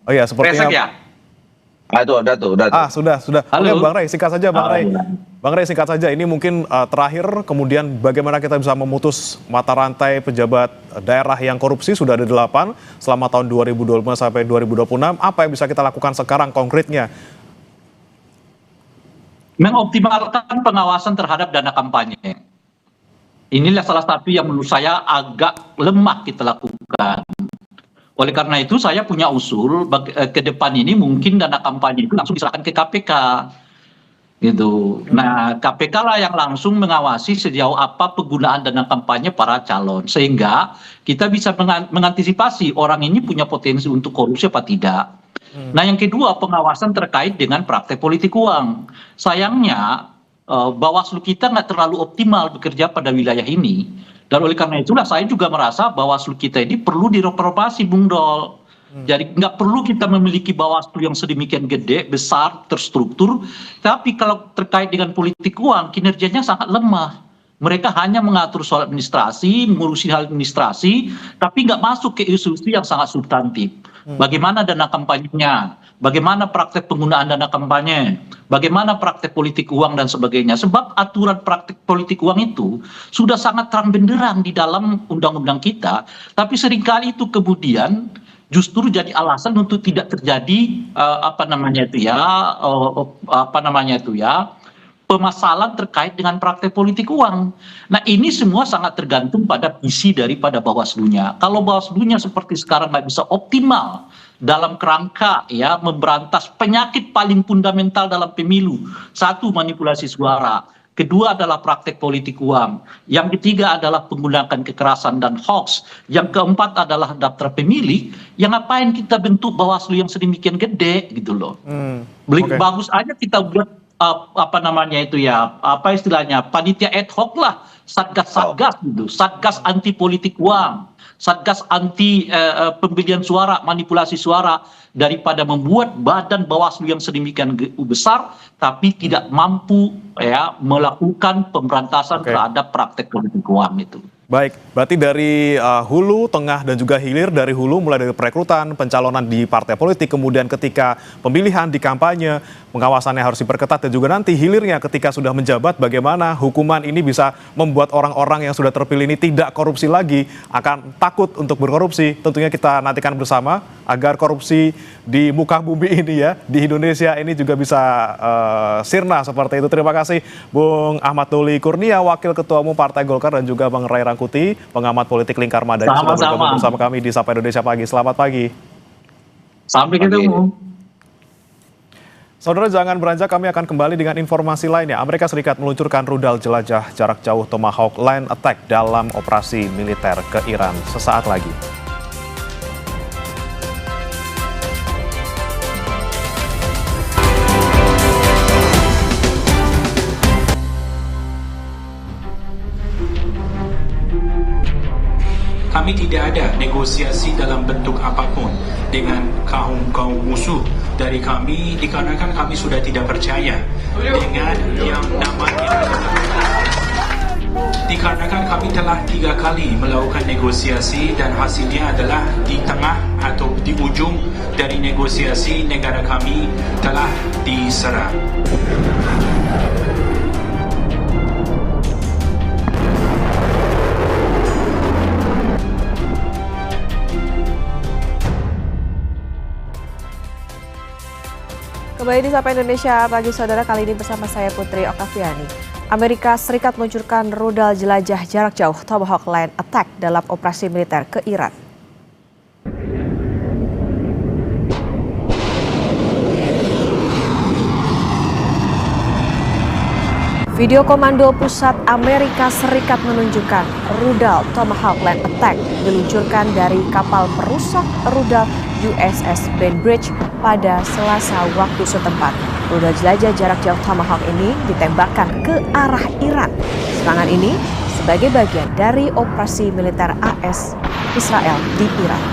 Oh iya, sepertinya ya? Udah tuh. Sudah. Oke, Bang Ray, singkat saja Bang Ray. Bang Ray, singkat saja, ini mungkin terakhir, kemudian bagaimana kita bisa memutus mata rantai pejabat daerah yang korupsi, sudah ada 8 selama tahun 2025 sampai 2026, apa yang bisa kita lakukan sekarang konkretnya? Mengoptimalkan pengawasan terhadap dana kampanye. Inilah salah satu yang menurut saya agak lemah kita lakukan. Oleh karena itu saya punya usul ke depan ini mungkin dana kampanye itu langsung diserahkan ke KPK. Gitu. Nah, KPK lah yang langsung mengawasi sejauh apa penggunaan dana kampanye para calon, sehingga kita bisa mengantisipasi orang ini punya potensi untuk korupsi apa tidak. Nah, yang kedua, pengawasan terkait dengan praktek politik uang. Sayangnya Bawaslu kita nggak terlalu optimal bekerja pada wilayah ini, dan oleh karena itulah saya juga merasa Bawaslu kita ini perlu direformasi, Bung Dol. Jadi nggak perlu kita memiliki Bawaslu yang sedemikian gede, besar, terstruktur, tapi kalau terkait dengan politik uang, kinerjanya sangat lemah. Mereka hanya mengatur soal administrasi, mengurusi hal administrasi, tapi nggak masuk ke isu-isu yang sangat substantif. Bagaimana dana kampanyenya, bagaimana praktek penggunaan dana kampanye, bagaimana praktek politik uang dan sebagainya. Sebab aturan praktek politik uang itu sudah sangat terang benderang di dalam undang-undang kita, tapi seringkali itu kemudian justru jadi alasan untuk tidak terjadi permasalahan terkait dengan praktek politik uang. Nah, ini semua sangat tergantung pada visi daripada Bawaslu-nya. Kalau Bawaslu-nya seperti sekarang nggak bisa optimal dalam kerangka ya memberantas penyakit paling fundamental dalam pemilu. Satu, manipulasi suara. Kedua adalah praktek politik uang. Yang ketiga adalah penggunaan kekerasan dan hoax. Yang keempat adalah daftar pemilih. Yang ngapain kita bentuk Bawaslu yang sedemikian gede gitu loh. Bagus aja kita buat panitia ad hoc lah, satgas gitu, satgas anti politik uang, satgas anti pembelian suara, manipulasi suara, daripada membuat badan Bawaslu yang sedemikian besar tapi tidak mampu ya melakukan pemberantasan terhadap praktek politik uang itu. Baik, berarti dari hulu, tengah, dan juga hilir. Dari hulu mulai dari perekrutan, pencalonan di partai politik, kemudian ketika pemilihan di kampanye, pengawasannya harus diperketat, dan juga nanti hilirnya ketika sudah menjabat, bagaimana hukuman ini bisa membuat orang-orang yang sudah terpilih ini tidak korupsi lagi, akan takut untuk berkorupsi. Tentunya kita nantikan bersama agar korupsi di muka bumi ini ya, di Indonesia ini juga bisa sirna seperti itu. Terima kasih Bung Ahmad Doli Kurnia, Wakil Ketua Umum Partai Golkar, dan juga Bang Ray Rangkuti, pengamat politik Lingkar Madani, sudah bergabung bersama kami di Sapa Indonesia Pagi. Selamat pagi. Sampai ketemu. Saudara, jangan beranjak, kami akan kembali dengan informasi lainnya. Amerika Serikat meluncurkan rudal jelajah jarak jauh Tomahawk Land Attack dalam operasi militer ke Iran sesaat lagi. Kami tidak ada negosiasi dalam bentuk apapun dengan kaum musuh dari kami, dikarenakan kami sudah tidak percaya dengan yang namanya, dikarenakan kami telah 3 kali melakukan negosiasi dan hasilnya adalah di tengah atau di ujung dari negosiasi negara kami telah diserang. Kembali di Sapa Indonesia Pagi, saudara, kali ini bersama saya Putri Oktaviani. Amerika Serikat meluncurkan rudal jelajah jarak jauh Tomahawk Land Attack dalam operasi militer ke Iran. Video Komando Pusat Amerika Serikat menunjukkan rudal Tomahawk Land Attack diluncurkan dari kapal perusak rudal USS Bainbridge pada Selasa waktu setempat. Rudal jelajah jarak jauh Tomahawk ini ditembakkan ke arah Iran. Serangan ini sebagai bagian dari operasi militer AS Israel di Iran.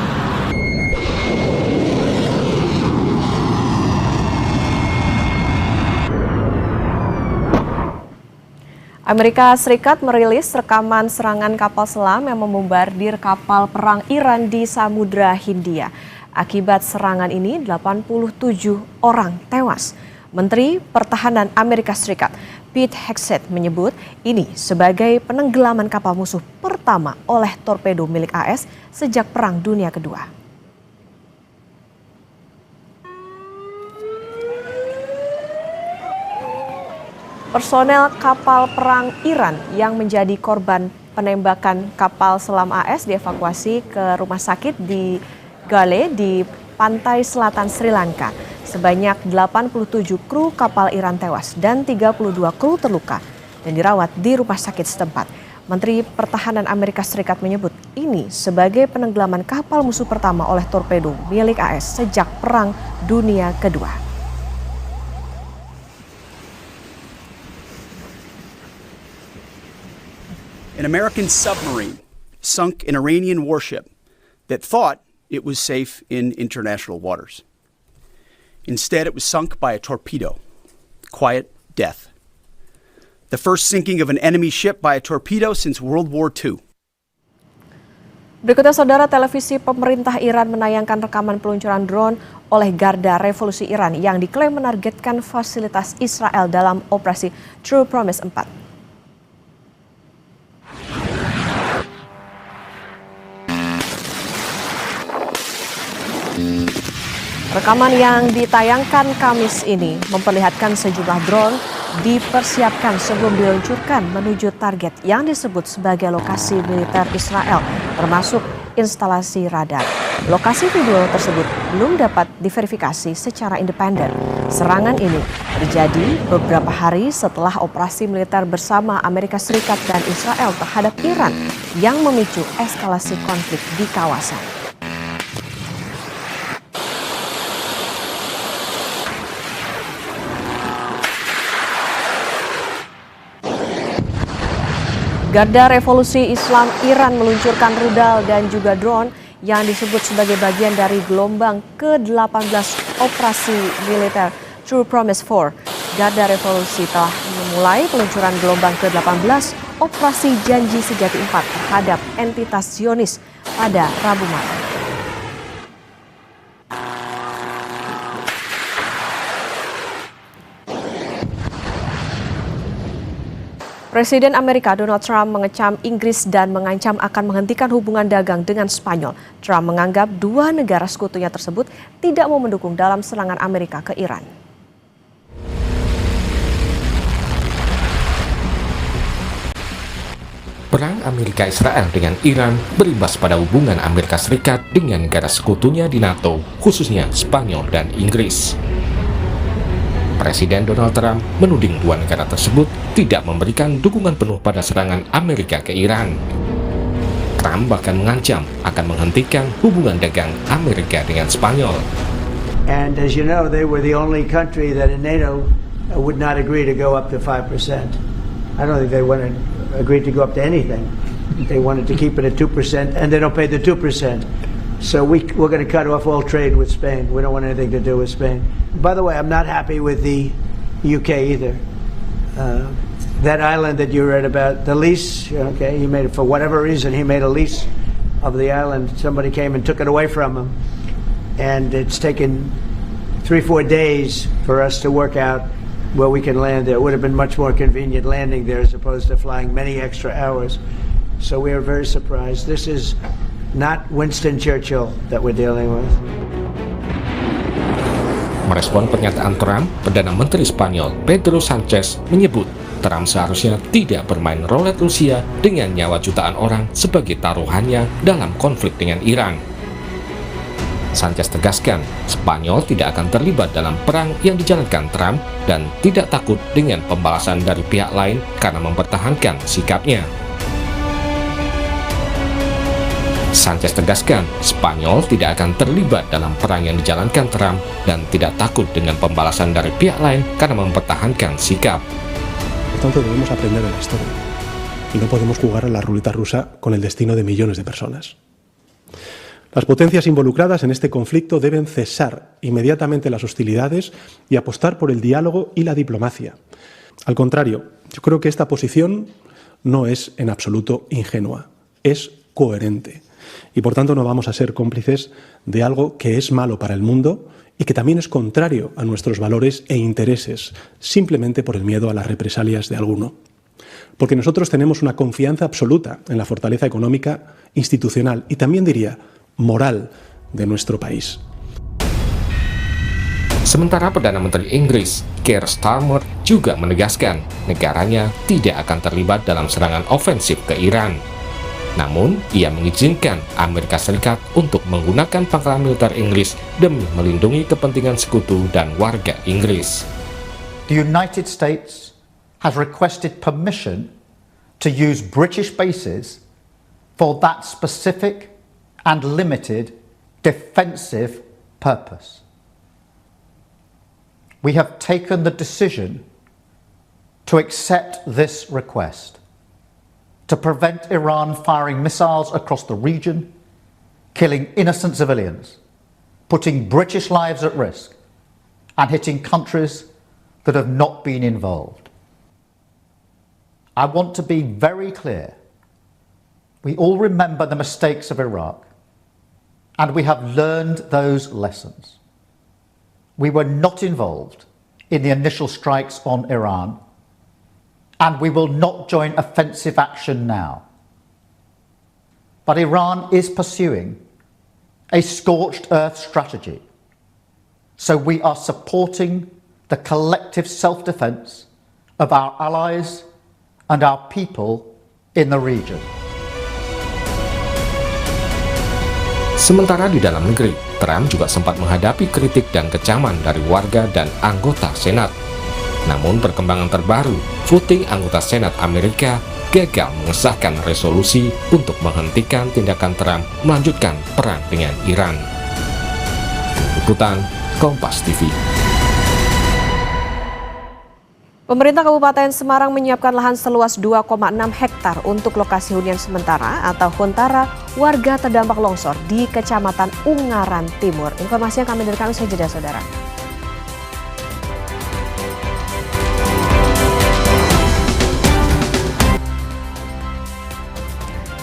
Amerika Serikat merilis rekaman serangan kapal selam yang membombardir kapal perang Iran di Samudra Hindia. Akibat serangan ini 87 orang tewas. Menteri Pertahanan Amerika Serikat Pete Hegseth menyebut ini sebagai penenggelaman kapal musuh pertama oleh torpedo milik AS sejak Perang Dunia Kedua. Personel kapal perang Iran yang menjadi korban penembakan kapal selam AS dievakuasi ke rumah sakit di Gale di pantai selatan Sri Lanka. Sebanyak 87 kru kapal Iran tewas dan 32 kru terluka dan dirawat di rumah sakit setempat. Menteri Pertahanan Amerika Serikat menyebut ini sebagai penenggelaman kapal musuh pertama oleh torpedo milik AS sejak Perang Dunia Kedua. An American submarine sunk an Iranian warship that thought it was safe in international waters. Instead, it was sunk by a torpedo. Quiet death. The first sinking of an enemy ship by a torpedo since World War II. Berikutnya, saudara, televisi pemerintah Iran menayangkan rekaman peluncuran drone oleh Garda Revolusi Iran yang diklaim menargetkan fasilitas Israel dalam operasi True Promise 4. Rekaman yang ditayangkan Kamis ini memperlihatkan sejumlah drone dipersiapkan sebelum diluncurkan menuju target yang disebut sebagai lokasi militer Israel, termasuk instalasi radar. Lokasi video tersebut belum dapat diverifikasi secara independen. Serangan ini terjadi beberapa hari setelah operasi militer bersama Amerika Serikat dan Israel terhadap Iran yang memicu eskalasi konflik di kawasan. Garda Revolusi Islam Iran meluncurkan rudal dan juga drone yang disebut sebagai bagian dari gelombang ke-18 operasi militer True Promise 4. Garda Revolusi telah memulai peluncuran gelombang ke-18 operasi Janji Sejati 4 terhadap entitas Zionis pada Rabu malam. Presiden Amerika Donald Trump mengecam Inggris dan mengancam akan menghentikan hubungan dagang dengan Spanyol. Trump menganggap dua negara sekutunya tersebut tidak mau mendukung dalam serangan Amerika ke Iran. Perang Amerika-Israel dengan Iran berimbas pada hubungan Amerika Serikat dengan negara sekutunya di NATO, khususnya Spanyol dan Inggris. Presiden Donald Trump menuding dua negara tersebut tidak memberikan dukungan penuh pada serangan Amerika ke Iran. Trump bahkan mengancam akan menghentikan hubungan dagang Amerika dengan Spanyol. And as you know, they were the only country that in NATO would not agree to go up to 5%. I don't think they want to agree to go up to anything. They wanted to keep it at 2%, and they don't pay the 2%. So we're going to cut off all trade with Spain. We don't want anything to do with Spain. By the way, I'm not happy with the UK either. That island that you read about, the lease, okay, he made it for whatever reason, he made a lease of the island. Somebody came and took it away from him. And it's taken 3-4 days for us to work out where we can land there. It would have been much more convenient landing there as opposed to flying many extra hours. So we are very surprised. This is not Winston Churchill that we're dealing with. Merespon pernyataan Trump, Perdana Menteri Spanyol Pedro Sanchez menyebut Trump seharusnya tidak bermain roulette Rusia dengan nyawa jutaan orang sebagai taruhannya dalam konflik dengan Iran. Sanchez tegaskan, Spanyol tidak akan terlibat dalam perang yang dijalankan Trump dan tidak takut dengan pembalasan dari pihak lain karena mempertahankan sikapnya. Sanchez tegaskan, Spanyol tidak akan terlibat dalam perang yang dijalankan Trump dan tidak takut dengan pembalasan dari pihak lain karena mempertahankan sikap. Por tanto, debemos aprender de la historia y no podemos jugar a la ruleta rusa con el destino de millones de personas. Las potencias involucradas en este conflicto deben cesar inmediatamente las hostilidades y apostar por el diálogo y la diplomacia. Al contrario, yo creo que esta posición no es en absoluto ingenua, es coherente. Y por tanto no vamos a ser cómplices de algo que es malo para el mundo y que también es contrario a nuestros valores e intereses, simplemente por el miedo a las represalias de alguno. Porque nosotros tenemos una confianza absoluta en la fortaleza económica, institucional y también diría moral de nuestro país. Sementara Perdana Menteri Inggris, Keir Starmer, juga menegaskan negaranya tidak akan terlibat dalam serangan ofensif ke Iran. Namun, ia mengizinkan Amerika Serikat untuk menggunakan pangkalan militer Inggris demi melindungi kepentingan sekutu dan warga Inggris. The United States has requested permission to use British bases for that specific and limited defensive purpose. We have taken the decision to accept this request to prevent Iran firing missiles across the region, killing innocent civilians, putting British lives at risk, and hitting countries that have not been involved. I want to be very clear. We all remember the mistakes of Iraq, and we have learned those lessons. We were not involved in the initial strikes on Iran, and we will not join offensive action now. But Iran is pursuing a scorched earth strategy, so we are supporting the collective self-defense of our allies and our people in the region. Sementara di dalam negeri, Trump juga sempat menghadapi kritik dan kecaman dari warga dan anggota Senat. Namun perkembangan terbaru, voting anggota Senat Amerika gagal mengesahkan resolusi untuk menghentikan tindakan Trump melanjutkan perang dengan Iran. Liputan Kompas TV. Pemerintah Kabupaten Semarang menyiapkan lahan seluas 2,6 hektar untuk lokasi hunian sementara atau huntara warga terdampak longsor di Kecamatan Ungaran Timur. Informasi yang kami berikan usai jeda, saudara.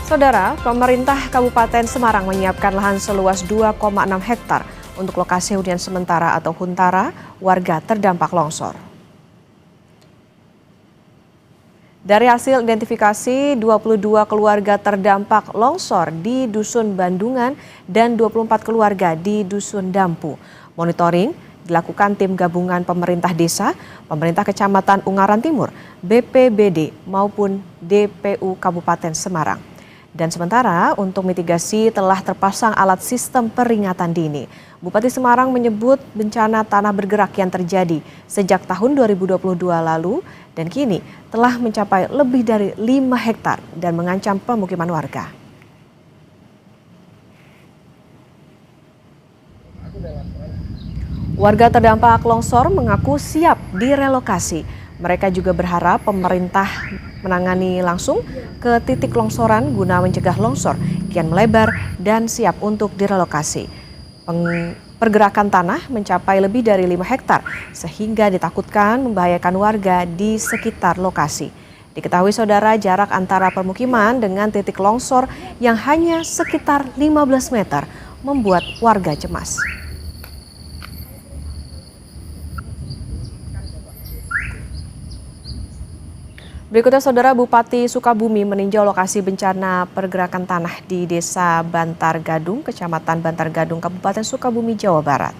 Saudara, pemerintah Kabupaten Semarang menyiapkan lahan seluas 2,6 hektar untuk lokasi hunian sementara atau huntara warga terdampak longsor. Dari hasil identifikasi, 22 keluarga terdampak longsor di Dusun Bandungan dan 24 keluarga di Dusun Dampu. Monitoring dilakukan tim gabungan pemerintah desa, pemerintah Kecamatan Ungaran Timur, BPBD maupun DPU Kabupaten Semarang. Dan sementara untuk mitigasi telah terpasang alat sistem peringatan dini. Bupati Semarang menyebut bencana tanah bergerak yang terjadi sejak tahun 2022 lalu dan kini telah mencapai lebih dari 5 hektar dan mengancam pemukiman warga. Warga terdampak longsor mengaku siap direlokasi. Mereka juga berharap pemerintah menangani langsung ke titik longsoran guna mencegah longsor kian melebar dan siap untuk direlokasi. Pergerakan tanah mencapai lebih dari 5 hektar sehingga ditakutkan membahayakan warga di sekitar lokasi. Diketahui saudara, jarak antara permukiman dengan titik longsor yang hanya sekitar 15 meter membuat warga cemas. Berikutnya saudara, Bupati Sukabumi meninjau lokasi bencana pergerakan tanah di Desa Bantar Gadung, Kecamatan Bantar Gadung, Kabupaten Sukabumi, Jawa Barat.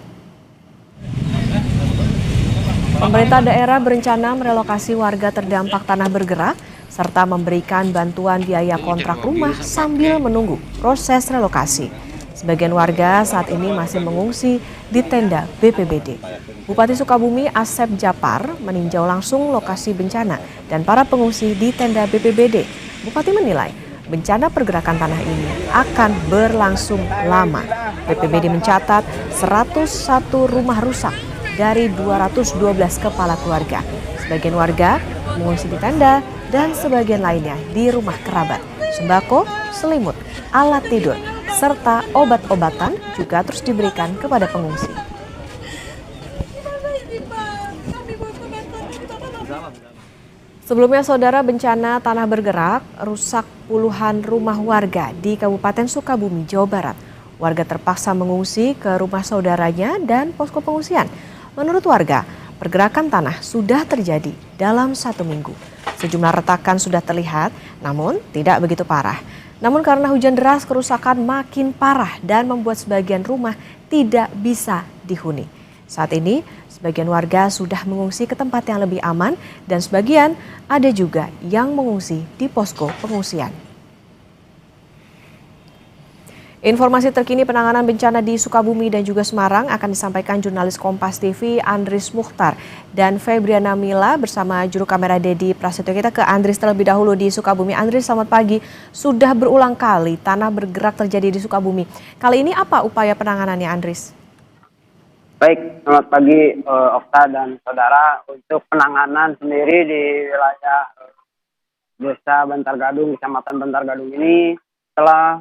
Pemerintah daerah berencana merelokasi warga terdampak tanah bergerak serta memberikan bantuan biaya kontrak rumah sambil menunggu proses relokasi. Sebagian warga saat ini masih mengungsi di tenda BPBD. Bupati Sukabumi Asep Japar meninjau langsung lokasi bencana dan para pengungsi di tenda BPBD. Bupati menilai bencana pergerakan tanah ini akan berlangsung lama. BPBD mencatat 101 rumah rusak dari 212 kepala keluarga. Sebagian warga mengungsi di tenda dan sebagian lainnya di rumah kerabat. Sembako, selimut, alat tidur, serta obat-obatan juga terus diberikan kepada pengungsi. Sebelumnya saudara, bencana tanah bergerak rusak puluhan rumah warga di Kabupaten Sukabumi, Jawa Barat. Warga terpaksa mengungsi ke rumah saudaranya dan posko pengungsian. Menurut warga, pergerakan tanah sudah terjadi dalam 1 minggu. Sejumlah retakan sudah terlihat, namun tidak begitu parah. Namun karena hujan deras, kerusakan makin parah dan membuat sebagian rumah tidak bisa dihuni. Saat ini, sebagian warga sudah mengungsi ke tempat yang lebih aman dan sebagian ada juga yang mengungsi di posko pengungsian. Informasi terkini penanganan bencana di Sukabumi dan juga Semarang akan disampaikan jurnalis Kompas TV Andris Mukhtar dan Febriana Mila bersama juru kamera Dedi Prasetyo. Kita ke Andris terlebih dahulu di Sukabumi. Andris, selamat pagi. Sudah berulang kali tanah bergerak terjadi di Sukabumi. Kali ini apa upaya penanganannya, Andris? Baik, selamat pagi Okta dan saudara. Untuk penanganan sendiri di wilayah Desa Bantar Gadung, Kecamatan Bantar Gadung ini, setelah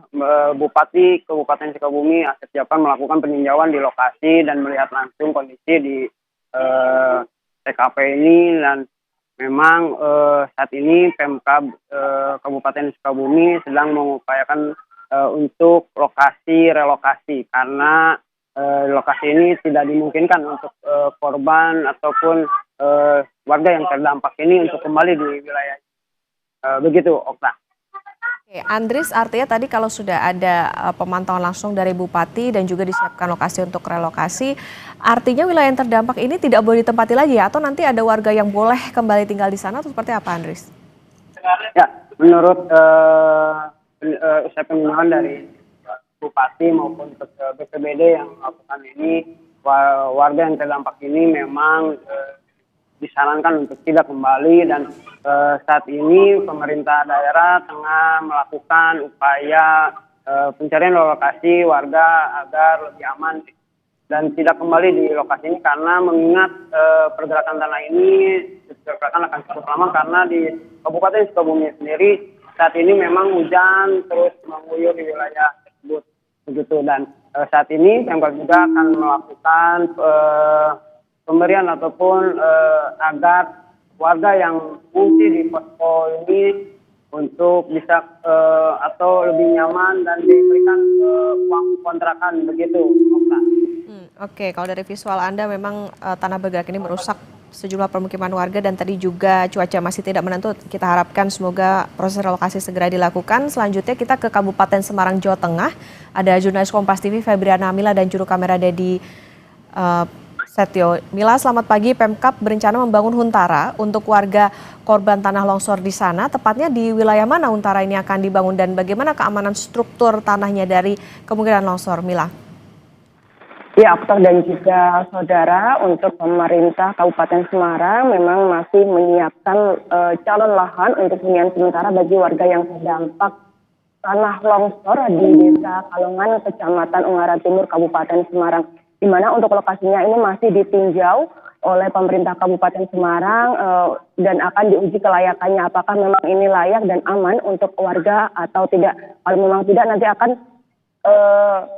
Bupati Kabupaten Sukabumi Asep Japan melakukan peninjauan di lokasi dan melihat langsung kondisi di TKP ini, dan memang saat ini Pemkab Kabupaten Sukabumi sedang mengupayakan untuk relokasi karena lokasi ini tidak dimungkinkan untuk korban ataupun warga yang terdampak ini untuk kembali di wilayah. Begitu, Okta. Oke, Andris, artinya tadi kalau sudah ada pemantauan langsung dari Bupati dan juga disiapkan lokasi untuk relokasi, artinya wilayah yang terdampak ini tidak boleh ditempati lagi ya? Atau nanti ada warga yang boleh kembali tinggal di sana atau seperti apa, Andris? Ya, menurut usai peninjauan dari Bupati maupun BPBD yang melakukan ini, warga yang terdampak ini memang disarankan untuk tidak kembali, dan saat ini pemerintah daerah tengah melakukan upaya pencarian lokasi warga agar lebih aman dan tidak kembali di lokasi ini, karena mengingat pergerakan tanah ini diperkirakan akan cukup lama karena di Kabupaten Sukabumi sendiri saat ini memang hujan terus mengguyur di wilayah tersebut begitu, dan saat ini Pemkab juga akan melakukan pemberian ataupun agar warga yang mengungsi di posko ini untuk bisa atau lebih nyaman dan diberikan uang kontrakan begitu. Oke, kalau dari visual Anda memang tanah bergerak ini merusak sejumlah permukiman warga dan tadi juga cuaca masih tidak menentu. Kita harapkan semoga proses relokasi segera dilakukan. Selanjutnya kita ke Kabupaten Semarang, Jawa Tengah. Ada jurnalis Kompas TV Febriana Mila dan juru kamera Dedi Setio. Mila, selamat pagi. Pemkab berencana membangun huntara untuk warga korban tanah longsor di sana. Tepatnya di wilayah mana huntara ini akan dibangun dan bagaimana keamanan struktur tanahnya dari kemungkinan longsor, Mila? Ya, Okta dan juga saudara, untuk pemerintah Kabupaten Semarang memang masih menyiapkan calon lahan untuk hunian sementara bagi warga yang terdampak tanah longsor di Desa Kalongan, Kecamatan Ungaran Timur, Kabupaten Semarang. Di mana untuk lokasinya ini masih ditinjau oleh pemerintah Kabupaten Semarang dan akan diuji kelayakannya apakah memang ini layak dan aman untuk warga atau tidak. Kalau memang tidak, nanti akan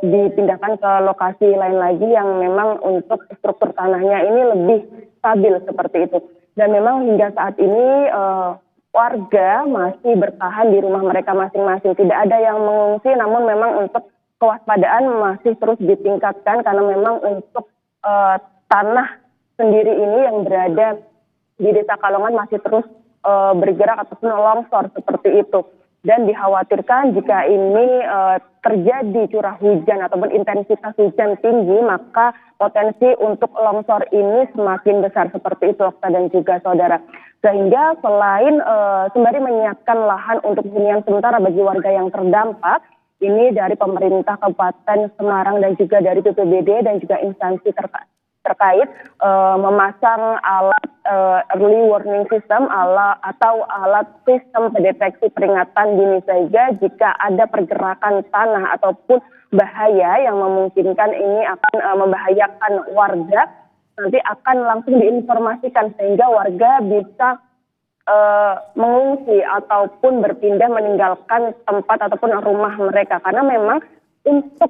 dipindahkan ke lokasi lain lagi yang memang untuk struktur tanahnya ini lebih stabil seperti itu. Dan memang hingga saat ini warga masih bertahan di rumah mereka masing-masing. Tidak ada yang mengungsi, namun memang untuk kewaspadaan masih terus ditingkatkan karena memang untuk tanah sendiri ini yang berada di Desa Kalongan masih terus bergerak ataupun longsor seperti itu. Dan dikhawatirkan jika ini terjadi curah hujan ataupun intensitas hujan tinggi, maka potensi untuk longsor ini semakin besar seperti itu, Okta dan juga saudara. Sehingga selain sembari menyiapkan lahan untuk hunian sementara bagi warga yang terdampak, ini dari pemerintah Kabupaten Semarang dan juga dari BPBD dan juga instansi terkait memasang alat early warning system atau alat sistem pendeteksi peringatan dini saja jika ada pergerakan tanah ataupun bahaya yang memungkinkan ini akan membahayakan warga, nanti akan langsung diinformasikan sehingga warga bisa mengungsi ataupun berpindah meninggalkan tempat ataupun rumah mereka, karena memang untuk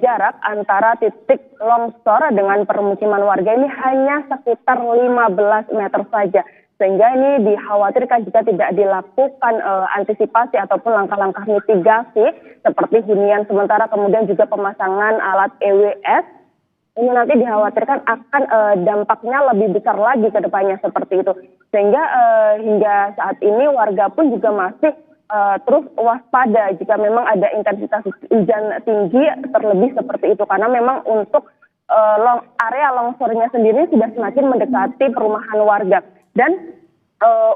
jarak antara titik longsor dengan permukiman warga ini hanya sekitar 15 meter saja. Sehingga ini dikhawatirkan jika tidak dilakukan antisipasi ataupun langkah-langkah mitigasi seperti hunian sementara kemudian juga pemasangan alat EWS, ini nanti dikhawatirkan akan dampaknya lebih besar lagi ke depannya seperti itu. Sehingga hingga saat ini warga pun juga masih terus waspada jika memang ada intensitas hujan tinggi terlebih seperti itu, karena memang untuk area longsornya sendiri sudah semakin mendekati perumahan warga. Dan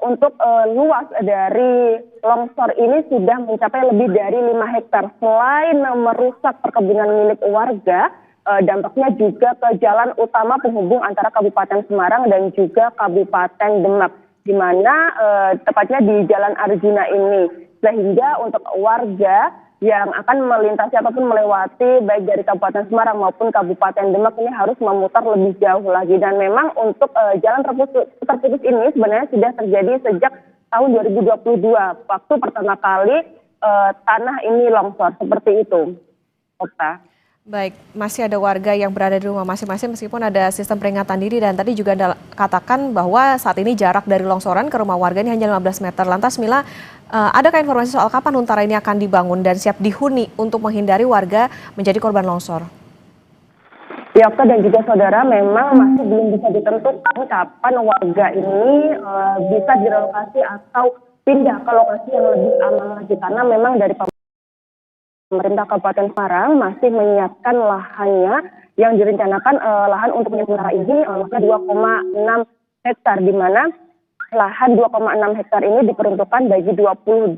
untuk luas dari longsor ini sudah mencapai lebih dari 5 hektar. Selain merusak perkebunan milik warga, dampaknya juga ke jalan utama penghubung antara Kabupaten Semarang dan juga Kabupaten Demak, di mana tepatnya di Jalan Arjuna ini. Sehingga untuk warga yang akan melintasi ataupun melewati baik dari Kabupaten Semarang maupun Kabupaten Demak ini harus memutar lebih jauh lagi. Dan memang untuk jalan terputus ini sebenarnya sudah terjadi sejak tahun 2022, waktu pertama kali tanah ini longsor seperti itu. Okta. Baik, masih ada warga yang berada di rumah masing-masing meskipun ada sistem peringatan dini, dan tadi juga Anda katakan bahwa saat ini jarak dari longsoran ke rumah warga ini hanya 15 meter. Lantas Mila, adakah informasi soal kapan Huntara ini akan dibangun dan siap dihuni untuk menghindari warga menjadi korban longsor? Ya, Okta dan juga saudara, memang masih belum bisa ditentukan kapan warga ini bisa direlokasi atau pindah ke lokasi yang lebih aman lagi, karena memang dari pemerintah Kabupaten Semarang masih menyiapkan lahannya yang direncanakan lahan untuk sementara ini 2,6 hektar, di mana lahan 2,6 hektar ini diperuntukkan bagi 22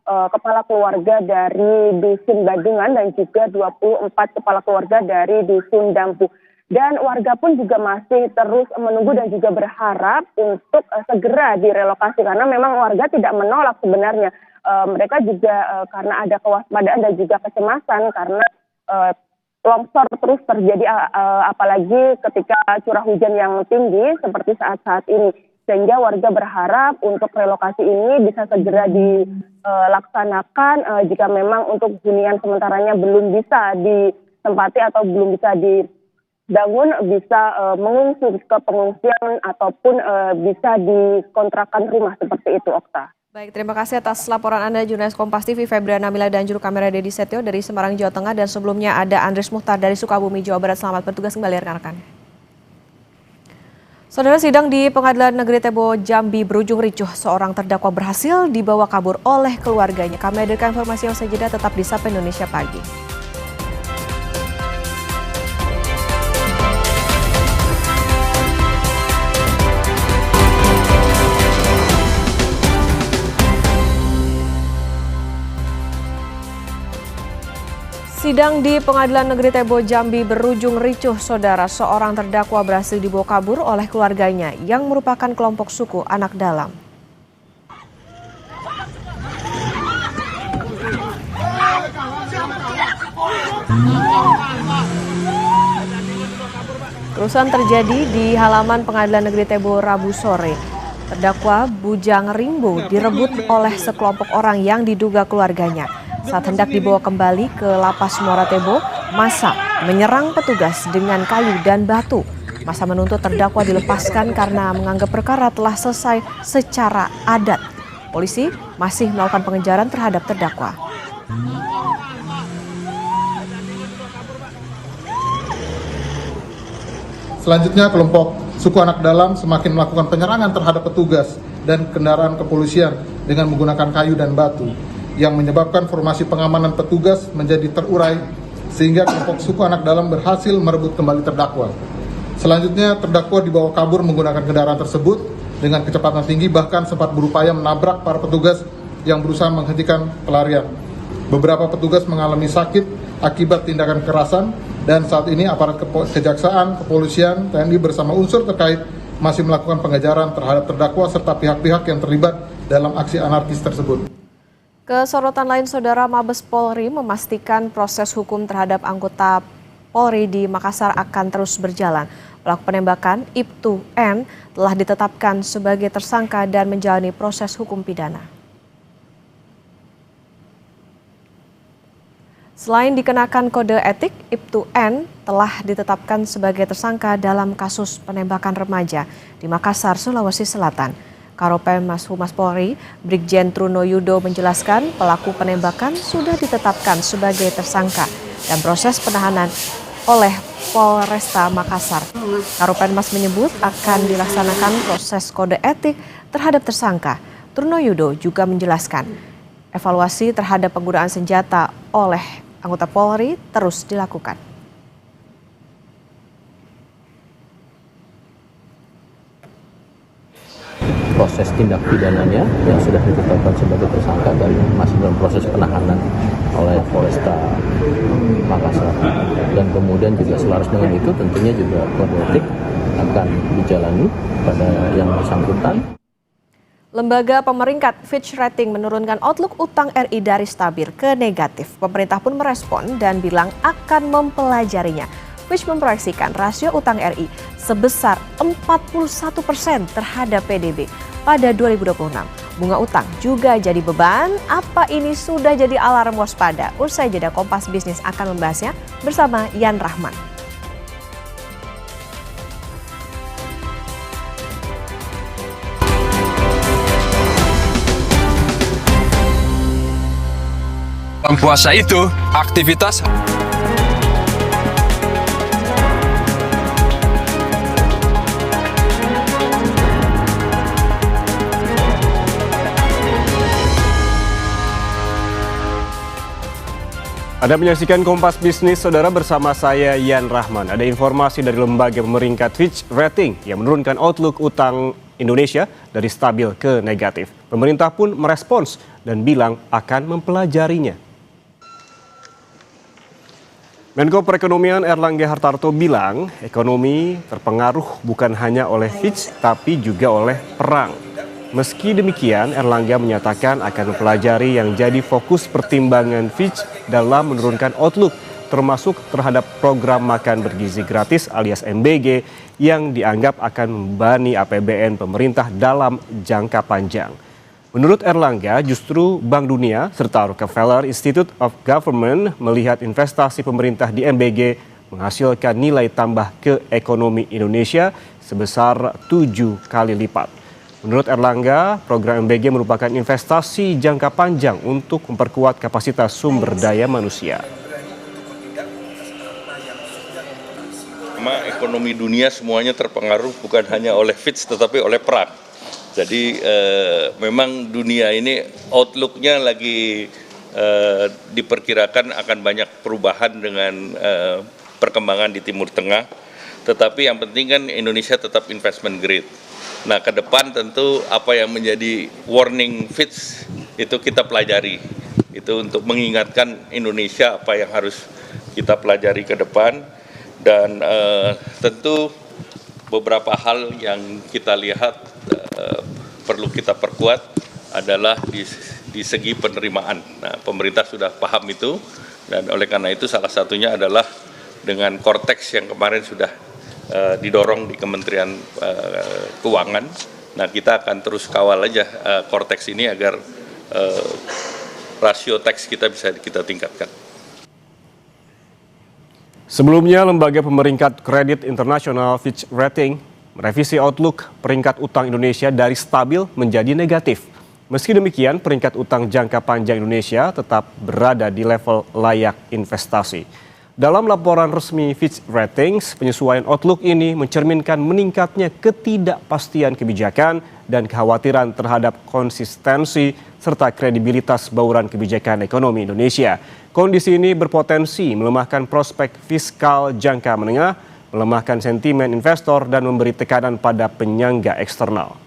kepala keluarga dari Dusun Badungan dan juga 24 kepala keluarga dari Dusun Dampu. Dan warga pun juga masih terus menunggu dan juga berharap untuk segera direlokasi, karena memang warga tidak menolak sebenarnya. Mereka juga karena ada kewaspadaan dan juga kecemasan karena longsor terus terjadi, apalagi ketika curah hujan yang tinggi seperti saat-saat ini. Sehingga warga berharap untuk relokasi ini bisa segera dilaksanakan jika memang untuk hunian sementaranya belum bisa ditempati atau belum bisa dibangun, bisa mengungsi ke pengungsian ataupun bisa dikontrakkan rumah seperti itu, Okta. Baik, terima kasih atas laporan Anda, jurnalis Kompas TV Febriana Mila dan juru kamera Dedi Setio dari Semarang, Jawa Tengah. Dan sebelumnya ada Andres Muhtar dari Sukabumi, Jawa Barat. Selamat bertugas kembali rekan-rekan. Saudara, sidang di Pengadilan Negeri Tebo Jambi berujung ricuh. Seorang terdakwa berhasil dibawa kabur oleh keluarganya. Kami hadirkan informasi yang usai jeda, tetap di Sapa Indonesia Pagi. Sidang di Pengadilan Negeri Tebo Jambi berujung ricuh, saudara. Seorang terdakwa berhasil dibawa kabur oleh keluarganya yang merupakan kelompok suku anak dalam. Kerusuhan terjadi di halaman Pengadilan Negeri Tebo Rabu sore. Terdakwa Bujang Rimbo direbut oleh sekelompok orang yang diduga keluarganya. Saat hendak dibawa kembali ke Lapas Muara Tebo, massa menyerang petugas dengan kayu dan batu. Massa menuntut terdakwa dilepaskan karena menganggap perkara telah selesai secara adat. Polisi masih melakukan pengejaran terhadap terdakwa. Selanjutnya, kelompok suku anak dalam semakin melakukan penyerangan terhadap petugas dan kendaraan kepolisian dengan menggunakan kayu dan batu, yang menyebabkan formasi pengamanan petugas menjadi terurai sehingga kelompok suku anak dalam berhasil merebut kembali terdakwa. Selanjutnya, terdakwa dibawa kabur menggunakan kendaraan tersebut dengan kecepatan tinggi, bahkan sempat berupaya menabrak para petugas yang berusaha menghentikan pelarian. Beberapa petugas mengalami sakit akibat tindakan kekerasan, dan saat ini aparat kejaksaan, kepolisian, TNI bersama unsur terkait masih melakukan pengejaran terhadap terdakwa serta pihak-pihak yang terlibat dalam aksi anarkis tersebut. Kesorotan lain, saudara, Mabes Polri memastikan proses hukum terhadap anggota Polri di Makassar akan terus berjalan. Pelaku penembakan Ibtu N telah ditetapkan sebagai tersangka dan menjalani proses hukum pidana. Selain dikenakan kode etik, Ibtu N telah ditetapkan sebagai tersangka dalam kasus penembakan remaja di Makassar, Sulawesi Selatan. Karopenmas Humas Polri, Brigjen Truno Yudo menjelaskan pelaku penembakan sudah ditetapkan sebagai tersangka dan proses penahanan oleh Polresta Makassar. Karopenmas menyebut akan dilaksanakan proses kode etik terhadap tersangka. Truno Yudo juga menjelaskan evaluasi terhadap penggunaan senjata oleh anggota Polri terus dilakukan. proses tindak pidananya yang sudah ditetapkan sebagai tersangka dan masih dalam proses penahanan oleh Polresta Makassar. Dan kemudian juga selaras dengan itu tentunya juga kode etik akan dijalani pada yang bersangkutan. Lembaga pemeringkat Fitch Rating menurunkan outlook utang RI dari stabil ke negatif. Pemerintah pun merespon dan bilang akan mempelajarinya. Fitch memproyeksikan rasio utang RI sebesar 41% terhadap PDB pada 2026. Bunga utang juga jadi beban. Apa ini sudah jadi alarm waspada? Usai jeda, Kompas Bisnis akan membahasnya bersama Yan Rahman. Puasa itu aktivitas Anda menyaksikan Kompas Bisnis, Saudara, bersama saya Yan Rahman. Ada informasi dari lembaga pemeringkat Fitch Rating yang menurunkan outlook utang Indonesia dari stabil ke negatif. Pemerintah pun merespons dan bilang akan mempelajarinya. Menko Perekonomian Erlangga Hartarto bilang ekonomi terpengaruh bukan hanya oleh Fitch tapi juga oleh perang. Meski demikian, Erlangga menyatakan akan mempelajari yang jadi fokus pertimbangan Fitch dalam menurunkan outlook, termasuk terhadap program makan bergizi gratis alias MBG yang dianggap akan membebani APBN pemerintah dalam jangka panjang. Menurut Erlangga, justru Bank Dunia serta Rockefeller Institute of Government melihat investasi pemerintah di MBG menghasilkan nilai tambah ke ekonomi Indonesia sebesar 7 kali lipat. Menurut Erlangga, program MBG merupakan investasi jangka panjang untuk memperkuat kapasitas sumber daya manusia. Ekonomi dunia semuanya terpengaruh bukan hanya oleh Fitch tetapi oleh perang. Jadi memang dunia ini outlook-nya lagi diperkirakan akan banyak perubahan dengan perkembangan di Timur Tengah. Tetapi yang penting kan Indonesia tetap investment grade. Nah, ke depan tentu apa yang menjadi warning Fitch itu kita pelajari. Itu untuk mengingatkan Indonesia apa yang harus kita pelajari ke depan. Dan tentu beberapa hal yang kita lihat perlu kita perkuat adalah di segi penerimaan. Nah, pemerintah sudah paham itu dan oleh karena itu salah satunya adalah dengan Cortex yang kemarin sudah didorong di Kementerian Keuangan. Nah, kita akan terus kawal aja Cortex ini agar rasio tax kita bisa kita tingkatkan. Sebelumnya, lembaga pemeringkat kredit internasional Fitch Rating merevisi outlook peringkat utang Indonesia dari stabil menjadi negatif. Meski demikian, peringkat utang jangka panjang Indonesia tetap berada di level layak investasi. Dalam laporan resmi Fitch Ratings, penyesuaian outlook ini mencerminkan meningkatnya ketidakpastian kebijakan dan kekhawatiran terhadap konsistensi serta kredibilitas bauran kebijakan ekonomi Indonesia. Kondisi ini berpotensi melemahkan prospek fiskal jangka menengah, melemahkan sentimen investor, dan memberi tekanan pada penyangga eksternal.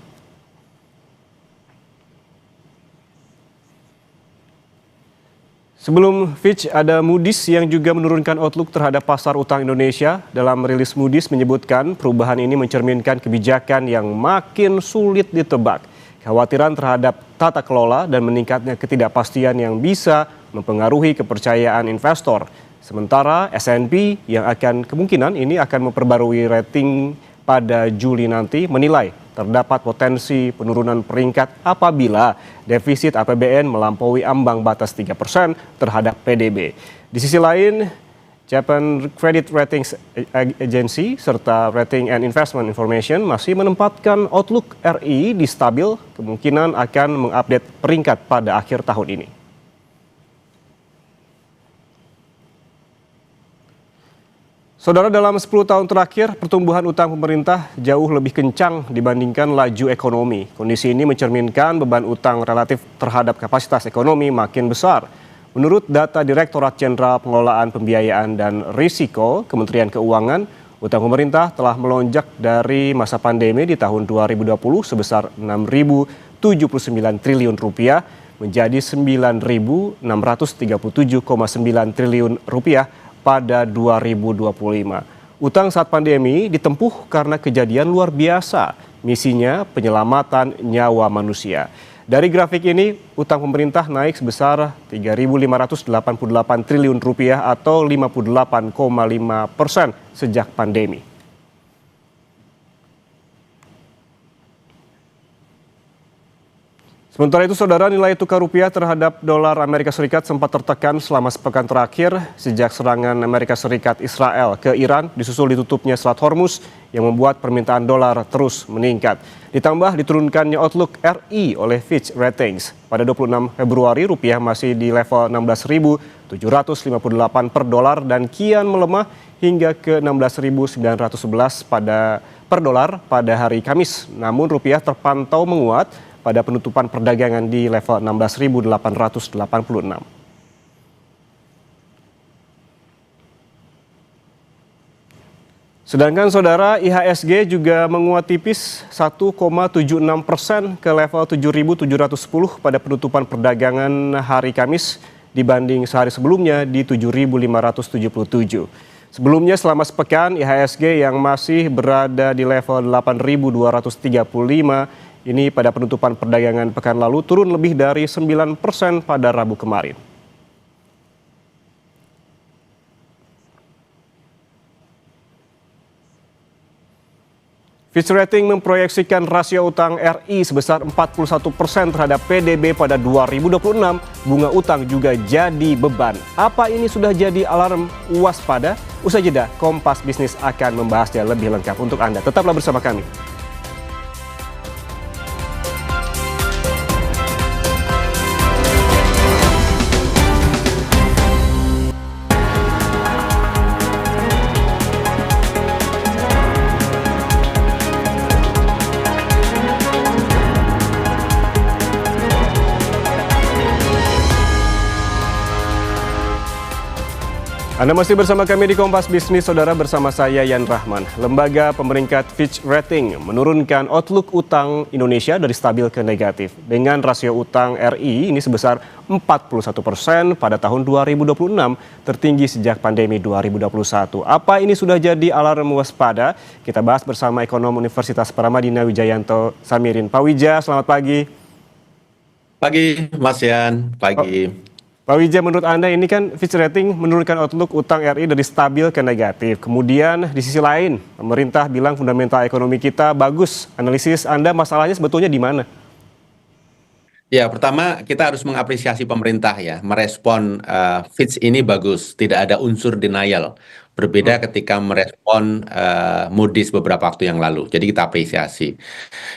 Sebelum Fitch, ada Moody's yang juga menurunkan outlook terhadap pasar utang Indonesia. Dalam rilis Moody's menyebutkan perubahan ini mencerminkan kebijakan yang makin sulit ditebak. Kekhawatiran terhadap tata kelola dan meningkatnya ketidakpastian yang bisa mempengaruhi kepercayaan investor. Sementara S&P yang kemungkinan ini akan memperbarui rating pada Juli nanti menilai terdapat potensi penurunan peringkat apabila defisit APBN melampaui ambang batas 3% terhadap PDB. Di sisi lain, Japan Credit Ratings Agency serta Rating and Investment Information masih menempatkan outlook RI di stabil, kemungkinan akan mengupdate peringkat pada akhir tahun ini. Saudara, dalam 10 tahun terakhir, pertumbuhan utang pemerintah jauh lebih kencang dibandingkan laju ekonomi. Kondisi ini mencerminkan beban utang relatif terhadap kapasitas ekonomi makin besar. Menurut data Direktorat Jenderal Pengelolaan Pembiayaan dan Risiko Kementerian Keuangan, Utang pemerintah telah melonjak dari masa pandemi di tahun 2020 sebesar 6.079 triliun rupiah menjadi 9.637,9 triliun rupiah pada 2025. Utang saat pandemi ditempuh karena kejadian luar biasa, misinya penyelamatan nyawa manusia. Dari grafik ini, utang pemerintah naik sebesar 3.588 triliun rupiah atau 58,5% sejak pandemi. Sementara itu, saudara, nilai tukar rupiah terhadap dolar Amerika Serikat sempat tertekan selama sepekan terakhir sejak serangan Amerika Serikat Israel ke Iran disusul ditutupnya Selat Hormuz yang membuat permintaan dolar terus meningkat. Ditambah diturunkannya outlook RI oleh Fitch Ratings. Pada 26 Februari, rupiah masih di level 16.758 per dolar dan kian melemah hingga ke 16.911 per dolar pada hari Kamis. Namun rupiah terpantau menguat pada penutupan perdagangan di level 16.886. Sedangkan saudara, IHSG juga menguat tipis 1,76% ke level 7.710 pada penutupan perdagangan hari Kamis dibanding sehari sebelumnya di 7.577. Sebelumnya selama sepekan IHSG yang masih berada di level 8.235 ini pada penutupan perdagangan pekan lalu turun lebih dari 9% pada Rabu kemarin. Fitch Ratings memproyeksikan rasio utang RI sebesar 41% terhadap PDB pada 2026. Bunga utang juga jadi beban. Apa ini sudah jadi alarm waspada? Usai jeda, Kompas Bisnis akan membahasnya lebih lengkap untuk Anda. Tetaplah bersama kami. Anda masih bersama kami di Kompas Bisnis, saudara, bersama saya Yan Rahman. Lembaga pemeringkat Fitch Ratings menurunkan outlook utang Indonesia dari stabil ke negatif. Dengan rasio utang RI ini sebesar 41% pada tahun 2026, tertinggi sejak pandemi 2021. Apa ini sudah jadi alarm waspada? Kita bahas bersama ekonom Universitas Paramadina Wijayanto Samirin. Pak Wija, selamat pagi. Pagi, Mas Yan. Pagi. Pak Wija, menurut Anda ini kan Fitch Ratings menurunkan outlook utang RI dari stabil ke negatif. Kemudian di sisi lain, pemerintah bilang fundamental ekonomi kita bagus. Analisis Anda masalahnya sebetulnya di mana? Ya, pertama kita harus mengapresiasi pemerintah ya, merespon Fitch ini bagus, tidak ada unsur denial. Berbeda ketika merespon Moody's beberapa waktu yang lalu. Jadi kita apresiasi.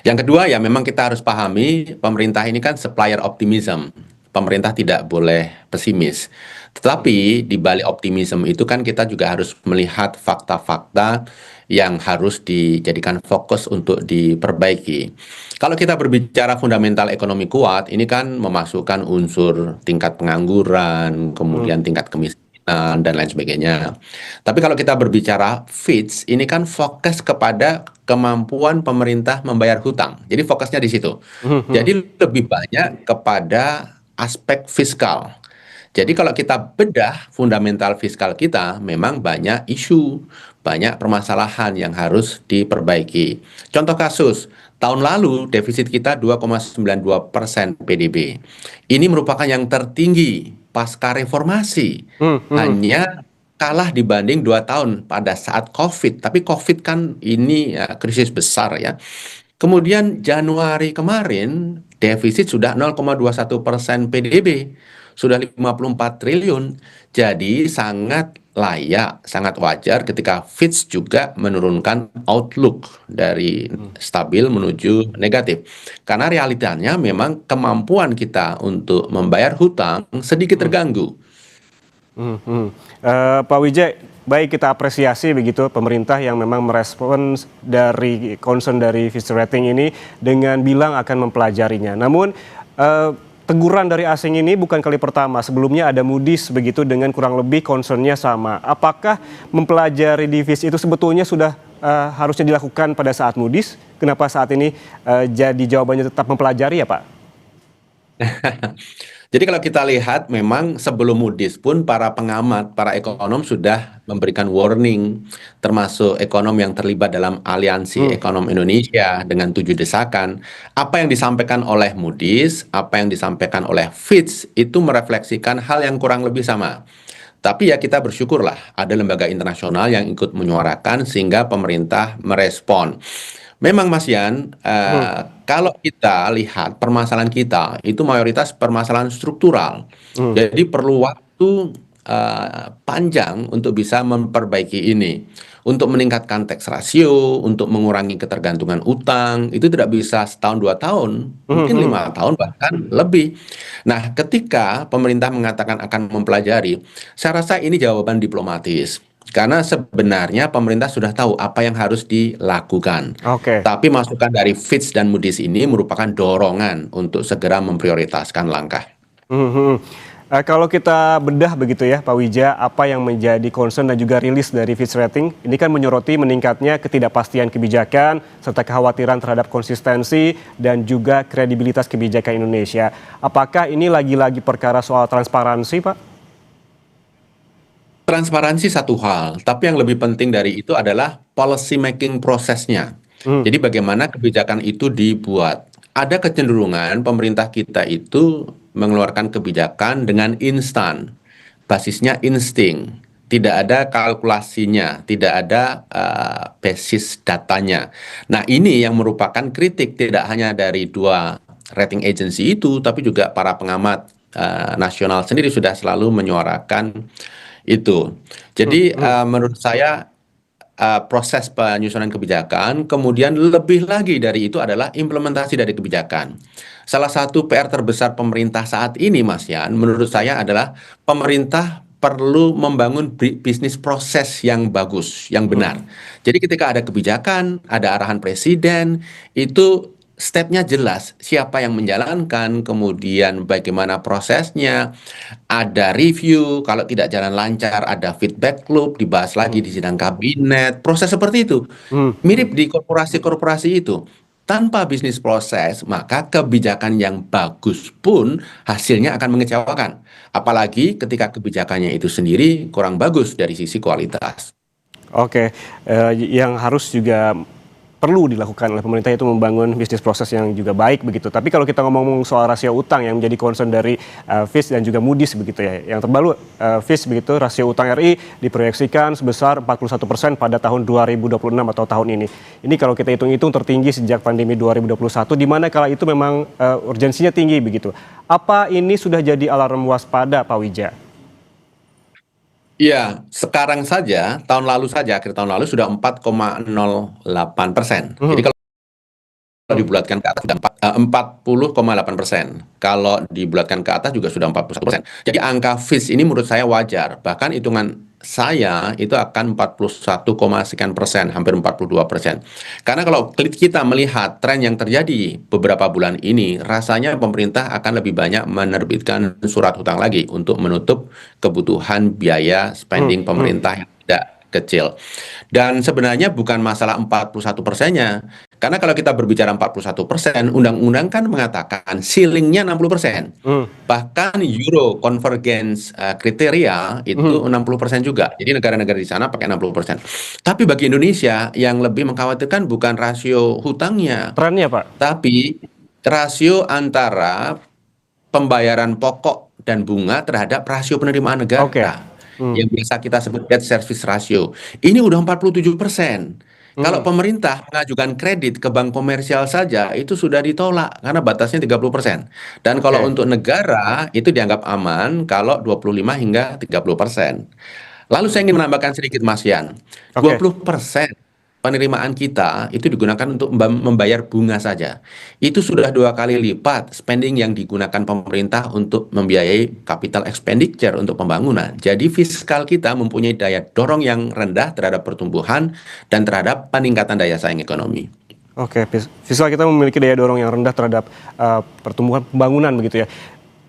Yang kedua ya, memang kita harus pahami pemerintah ini kan supplier optimism. Pemerintah tidak boleh pesimis. Tetapi di balik optimisme itu kan kita juga harus melihat fakta-fakta yang harus dijadikan fokus untuk diperbaiki. Kalau kita berbicara fundamental ekonomi kuat, ini kan memasukkan unsur tingkat pengangguran, kemudian tingkat kemiskinan, dan lain sebagainya. Tapi kalau kita berbicara Fitch, ini kan fokus kepada kemampuan pemerintah membayar hutang. Jadi fokusnya di situ. Jadi lebih banyak kepada aspek fiskal. Jadi kalau kita bedah fundamental fiskal kita, memang banyak isu, banyak permasalahan yang harus diperbaiki. Contoh kasus, tahun lalu defisit kita 2,92% PDB. Ini merupakan yang tertinggi pasca reformasi. Hanya kalah dibanding 2 tahun pada saat COVID. Tapi COVID kan ini krisis besar ya. Kemudian Januari kemarin defisit sudah 0,21% PDB, sudah 54 triliun. Jadi sangat layak, sangat wajar ketika Fitch juga menurunkan outlook dari stabil menuju negatif. Karena realitanya memang kemampuan kita untuk membayar hutang sedikit terganggu. Pak Wijay, baik, kita apresiasi begitu pemerintah yang memang merespons dari concern dari Fitch Ratings ini dengan bilang akan mempelajarinya. Namun teguran dari asing ini bukan kali pertama. Sebelumnya ada Moody's begitu dengan kurang lebih concernnya sama. Apakah mempelajari di Fitch itu sebetulnya sudah harusnya dilakukan pada saat Moody's? Kenapa saat ini jadi jawabannya tetap mempelajari ya Pak? Jadi kalau kita lihat memang sebelum Moody's pun para pengamat, para ekonom sudah memberikan warning, termasuk ekonom yang terlibat dalam Aliansi Ekonom Indonesia dengan 7 desakan. Apa yang disampaikan oleh Moody's, apa yang disampaikan oleh Fitch itu merefleksikan hal yang kurang lebih sama. Tapi ya kita bersyukurlah ada lembaga internasional yang ikut menyuarakan sehingga pemerintah merespon. Memang Mas Yan, kalau kita lihat permasalahan kita itu mayoritas permasalahan struktural. Jadi perlu waktu panjang untuk bisa memperbaiki ini. Untuk meningkatkan tax ratio, untuk mengurangi ketergantungan utang, itu tidak bisa setahun 2 tahun, mungkin 5 tahun bahkan lebih. Nah, ketika pemerintah mengatakan akan mempelajari, saya rasa ini jawaban diplomatis. Karena sebenarnya pemerintah sudah tahu apa yang harus dilakukan. Tapi masukan dari Fitch dan Moody's ini merupakan dorongan untuk segera memprioritaskan langkah. Kalau kita bedah begitu ya Pak Wija, apa yang menjadi concern dan juga rilis dari Fitch Rating, ini kan menyoroti meningkatnya ketidakpastian kebijakan serta kekhawatiran terhadap konsistensi dan juga kredibilitas kebijakan Indonesia. Apakah ini lagi-lagi perkara soal transparansi Pak? Transparansi satu hal, tapi yang lebih penting dari itu adalah policy making prosesnya. Jadi bagaimana kebijakan itu dibuat. Ada kecenderungan pemerintah kita itu mengeluarkan kebijakan dengan instan, basisnya insting, tidak ada kalkulasinya, tidak ada basis datanya. Nah ini yang merupakan kritik tidak hanya dari 2 rating agency itu, tapi juga para pengamat nasional sendiri sudah selalu menyuarakan itu. Jadi menurut saya proses penyusunan kebijakan, kemudian lebih lagi dari itu adalah implementasi dari kebijakan. Salah satu PR terbesar pemerintah saat ini Mas Yan, menurut saya adalah pemerintah perlu membangun bisnis proses yang bagus, yang benar. Jadi ketika ada kebijakan, ada arahan presiden, itu stepnya jelas, siapa yang menjalankan, kemudian bagaimana prosesnya, ada review, kalau tidak jalan lancar ada feedback loop, dibahas lagi di sidang kabinet, proses seperti itu. Mirip di korporasi-korporasi itu. Tanpa bisnis proses, maka kebijakan yang bagus pun hasilnya akan mengecewakan. Apalagi ketika kebijakannya itu sendiri kurang bagus dari sisi kualitas. Yang harus juga perlu dilakukan oleh pemerintah itu membangun bisnis proses yang juga baik begitu. Tapi kalau kita ngomong soal rasio utang yang menjadi concern dari Fitch dan juga Moody's begitu ya. Yang terbaru Fitch begitu, rasio utang RI diproyeksikan sebesar 41% pada tahun 2026 atau tahun ini. Ini kalau kita hitung-hitung tertinggi sejak pandemi 2021, di mana kala itu memang urgensinya tinggi begitu. Apa ini sudah jadi alarm waspada Pak Wija? Iya, sekarang saja, tahun lalu saja, akhir tahun lalu sudah 4,08%. Jadi kalau dibulatkan ke atas sudah 40,8%. Kalau dibulatkan ke atas juga sudah 41%. Jadi angka Fitch ini menurut saya wajar. Bahkan hitungan saya itu akan 41,sekian%, hampir 42%. Karena kalau kita melihat tren yang terjadi beberapa bulan ini, rasanya pemerintah akan lebih banyak menerbitkan surat hutang lagi untuk menutup kebutuhan biaya spending pemerintah yang tidak kecil. Dan sebenarnya bukan masalah 41%-nya. Karena kalau kita berbicara 41%, undang-undang kan mengatakan ceilingnya 60%. Bahkan Euro Convergence kriteria itu 60% juga. Jadi negara-negara di sana pakai 60%. Tapi bagi Indonesia yang lebih mengkhawatirkan bukan rasio hutangnya. Trennya Pak? Tapi rasio antara pembayaran pokok dan bunga terhadap rasio penerimaan negara. Yang biasa kita sebut debt service ratio. Ini udah 47%. Kalau pemerintah mengajukan kredit ke bank komersial saja itu sudah ditolak karena batasnya 30%. Dan kalau untuk negara itu dianggap aman kalau 25 hingga 30%. Lalu saya ingin menambahkan sedikit Mas Yan. 20% penerimaan kita itu digunakan untuk membayar bunga saja. Itu sudah 2 kali lipat spending yang digunakan pemerintah untuk membiayai capital expenditure untuk pembangunan. Jadi fiskal kita mempunyai daya dorong yang rendah terhadap pertumbuhan dan terhadap peningkatan daya saing ekonomi. Fiskal kita memiliki daya dorong yang rendah terhadap pertumbuhan pembangunan begitu ya.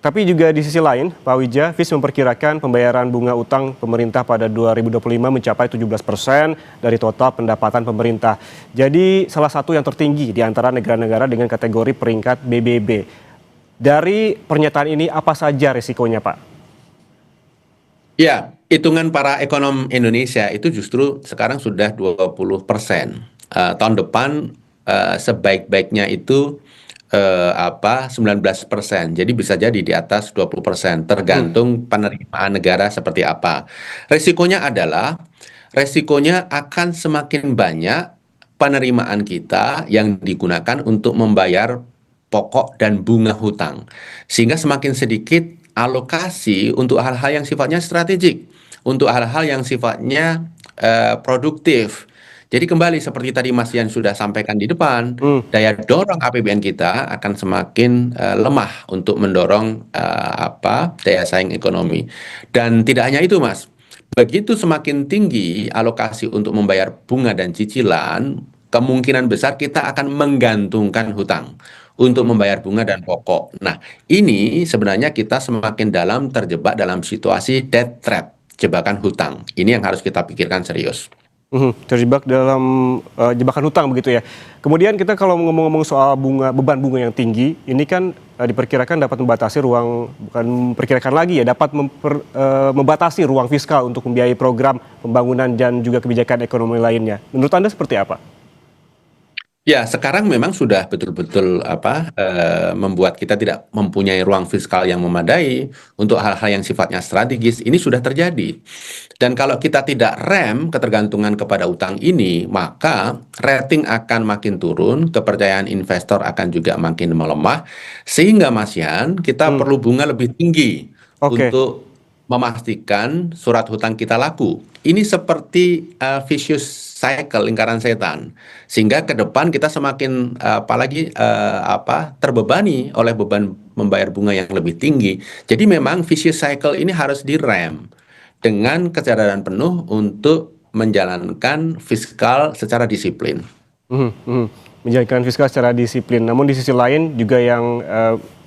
Tapi juga di sisi lain, Pak Wija, Fitch memperkirakan pembayaran bunga utang pemerintah pada 2025 mencapai 17% dari total pendapatan pemerintah. Jadi salah satu yang tertinggi di antara negara-negara dengan kategori peringkat BBB. Dari pernyataan ini apa saja resikonya, Pak? Ya, hitungan para ekonom Indonesia itu justru sekarang sudah 20%. Tahun depan sebaik-baiknya itu 19%. Jadi bisa jadi di atas 20%, tergantung penerimaan negara seperti apa. Resikonya akan semakin banyak penerimaan kita yang digunakan untuk membayar pokok dan bunga hutang. Sehingga semakin sedikit alokasi untuk hal-hal yang sifatnya strategik, untuk hal-hal yang sifatnya produktif. Jadi kembali seperti tadi Mas Yan sudah sampaikan di depan, daya dorong APBN kita akan semakin lemah untuk mendorong daya saing ekonomi. Dan tidak hanya itu, Mas. Begitu semakin tinggi alokasi untuk membayar bunga dan cicilan, kemungkinan besar kita akan menggantungkan hutang untuk membayar bunga dan pokok. Nah, ini sebenarnya kita semakin dalam terjebak dalam situasi debt trap, jebakan hutang. Ini yang harus kita pikirkan serius. Terjebak dalam jebakan hutang begitu ya. Kemudian kita kalau ngomong-ngomong soal beban bunga yang tinggi, ini kan diperkirakan dapat membatasi dapat membatasi ruang fiskal untuk membiayai program pembangunan dan juga kebijakan ekonomi lainnya. Menurut Anda seperti apa? Ya, sekarang memang sudah betul-betul membuat kita tidak mempunyai ruang fiskal yang memadai untuk hal-hal yang sifatnya strategis. Ini sudah terjadi. Dan kalau kita tidak rem ketergantungan kepada utang ini, maka rating akan makin turun, kepercayaan investor akan juga makin melemah, sehingga Mas Yan, kita perlu bunga lebih tinggi untuk memastikan surat hutang kita laku. Ini seperti vicious cycle, lingkaran setan, sehingga ke depan kita semakin terbebani oleh beban membayar bunga yang lebih tinggi. Jadi memang vicious cycle ini harus direm dengan kesadaran penuh untuk menjalankan fiskal secara disiplin. Menjalankan fiskal secara disiplin. Namun di sisi lain juga yang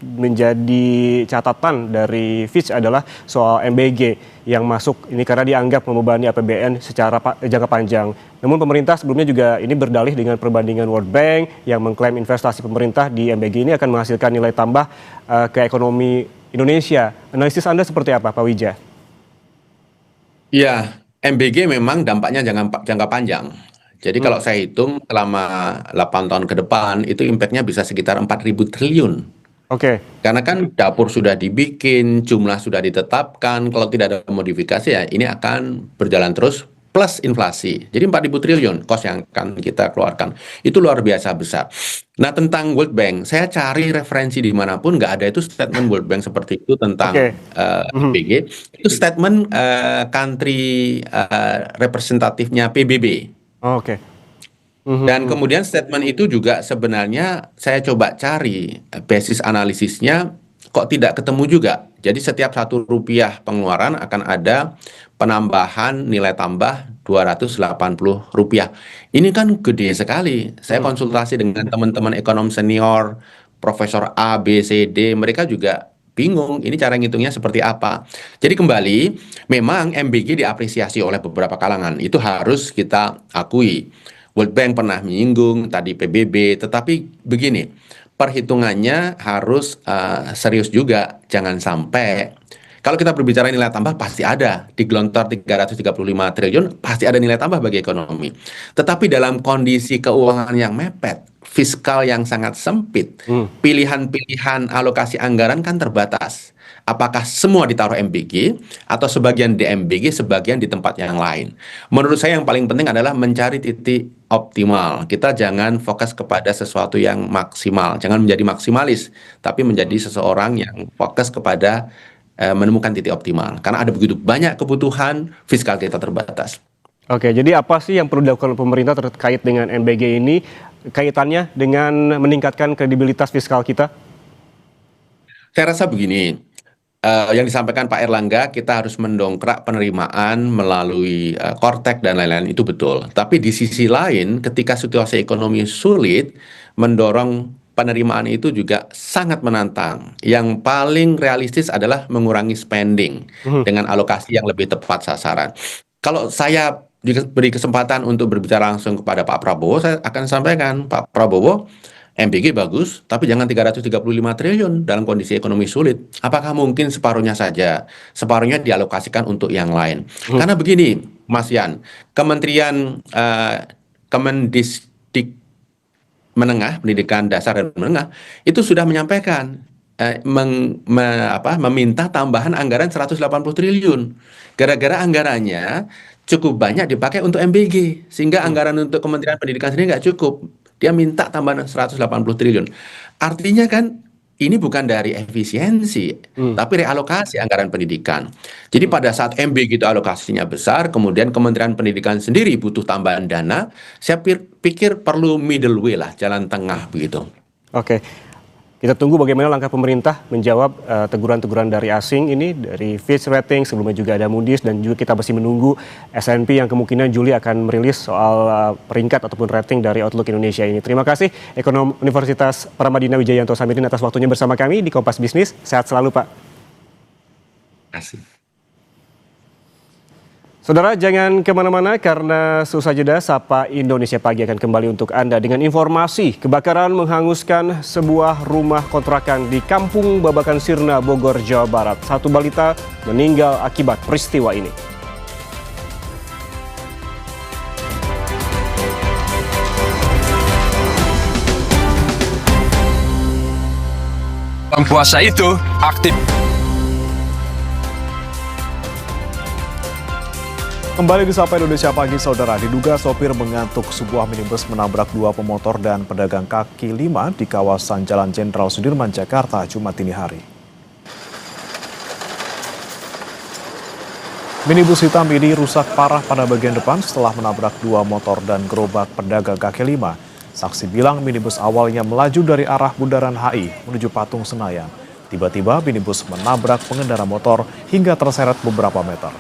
menjadi catatan dari Fitch adalah soal MBG yang masuk ini karena dianggap membebani APBN secara jangka panjang. Namun pemerintah sebelumnya juga ini berdalih dengan perbandingan World Bank yang mengklaim investasi pemerintah di MBG ini akan menghasilkan nilai tambah ke ekonomi Indonesia. Analisis Anda seperti apa, Pak Wija? Ya, MBG memang dampaknya jangka panjang. Jadi kalau saya hitung selama 8 tahun ke depan itu impactnya bisa sekitar 4.000 triliun. Karena kan dapur sudah dibikin, jumlah sudah ditetapkan, kalau tidak ada modifikasi ya ini akan berjalan terus plus inflasi. Jadi 4.000 triliun cost yang akan kita keluarkan. Itu luar biasa besar. Nah tentang World Bank, saya cari referensi dimanapun nggak ada itu statement World Bank seperti itu tentang MBG. Itu statement country representatifnya PBB. Dan kemudian statement itu juga sebenarnya saya coba cari basis analisisnya kok tidak ketemu juga. Jadi setiap Rp1 pengeluaran akan ada penambahan nilai tambah Rp280. Ini kan gede sekali. Saya konsultasi dengan teman-teman ekonom senior, Profesor A, B, C, D, mereka juga bingung ini cara ngitungnya seperti apa. Jadi kembali, memang MBG diapresiasi oleh beberapa kalangan. Itu harus kita akui. World Bank pernah menyinggung, tadi PBB, tetapi begini, perhitungannya harus serius juga. Jangan sampai, kalau kita berbicara nilai tambah pasti ada. Di gelontor 335 triliun pasti ada nilai tambah bagi ekonomi. Tetapi dalam kondisi keuangan yang mepet, fiskal yang sangat sempit, pilihan-pilihan alokasi anggaran kan terbatas. Apakah semua ditaruh MBG atau sebagian di MBG, sebagian di tempat yang lain? Menurut saya yang paling penting adalah mencari titik optimal. Kita jangan fokus kepada sesuatu yang maksimal, jangan menjadi maksimalis, tapi menjadi seseorang yang fokus kepada menemukan titik optimal. Karena ada begitu banyak kebutuhan, fiskal kita terbatas. Jadi apa sih yang perlu dilakukan pemerintah terkait dengan MBG ini? Kaitannya dengan meningkatkan kredibilitas fiskal kita? Saya rasa begini, yang disampaikan Pak Erlangga, kita harus mendongkrak penerimaan melalui Kortek dan lain-lain, itu betul. Tapi di sisi lain, ketika situasi ekonomi sulit, mendorong penerimaan itu juga sangat menantang. Yang paling realistis adalah mengurangi spending dengan alokasi yang lebih tepat sasaran. Kalau saya diberi kesempatan untuk berbicara langsung kepada Pak Prabowo, saya akan sampaikan, Pak Prabowo, MBG bagus, tapi jangan 335 triliun dalam kondisi ekonomi sulit. Apakah mungkin separuhnya saja? Separuhnya dialokasikan untuk yang lain. Karena begini, Mas Yan, Kementerian Kemendisdik Menengah, Pendidikan Dasar dan Menengah, itu sudah menyampaikan meminta tambahan anggaran 180 triliun. Gara-gara anggarannya cukup banyak dipakai untuk MBG, sehingga anggaran untuk Kementerian Pendidikan sendiri nggak cukup. Dia minta tambahan 180 triliun. Artinya kan ini bukan dari efisiensi, tapi realokasi anggaran pendidikan. Jadi pada saat MBG itu alokasinya besar, kemudian Kementerian Pendidikan sendiri butuh tambahan dana, saya pikir perlu middle way lah, jalan tengah begitu. Oke. Kita tunggu bagaimana langkah pemerintah menjawab teguran-teguran dari asing ini, dari Fitch Ratings, sebelumnya juga ada Moody's, dan juga kita masih menunggu S&P yang kemungkinan Juli akan merilis soal peringkat ataupun rating dari Outlook Indonesia ini. Terima kasih Ekonom Universitas Paramadina Wijayanto Samirin atas waktunya bersama kami di Kompas Bisnis. Sehat selalu, Pak. Terima kasih. Saudara, jangan kemana-mana karena seusai jeda Sapa Indonesia Pagi akan kembali untuk Anda dengan informasi kebakaran menghanguskan sebuah rumah kontrakan di Kampung Babakan Sirna, Bogor, Jawa Barat. Satu balita meninggal akibat peristiwa ini. Bulan puasa itu aktif. Kembali di Sapa Indonesia Pagi, saudara. Diduga sopir mengantuk, sebuah minibus menabrak dua pemotor dan pedagang kaki lima di kawasan Jalan Jenderal Sudirman, Jakarta, Jumat dini hari. Minibus hitam ini rusak parah pada bagian depan setelah menabrak dua motor dan gerobak pedagang kaki lima. Saksi bilang minibus awalnya melaju dari arah Bundaran HI menuju Patung Senayan. Tiba-tiba minibus menabrak pengendara motor hingga terseret beberapa meter.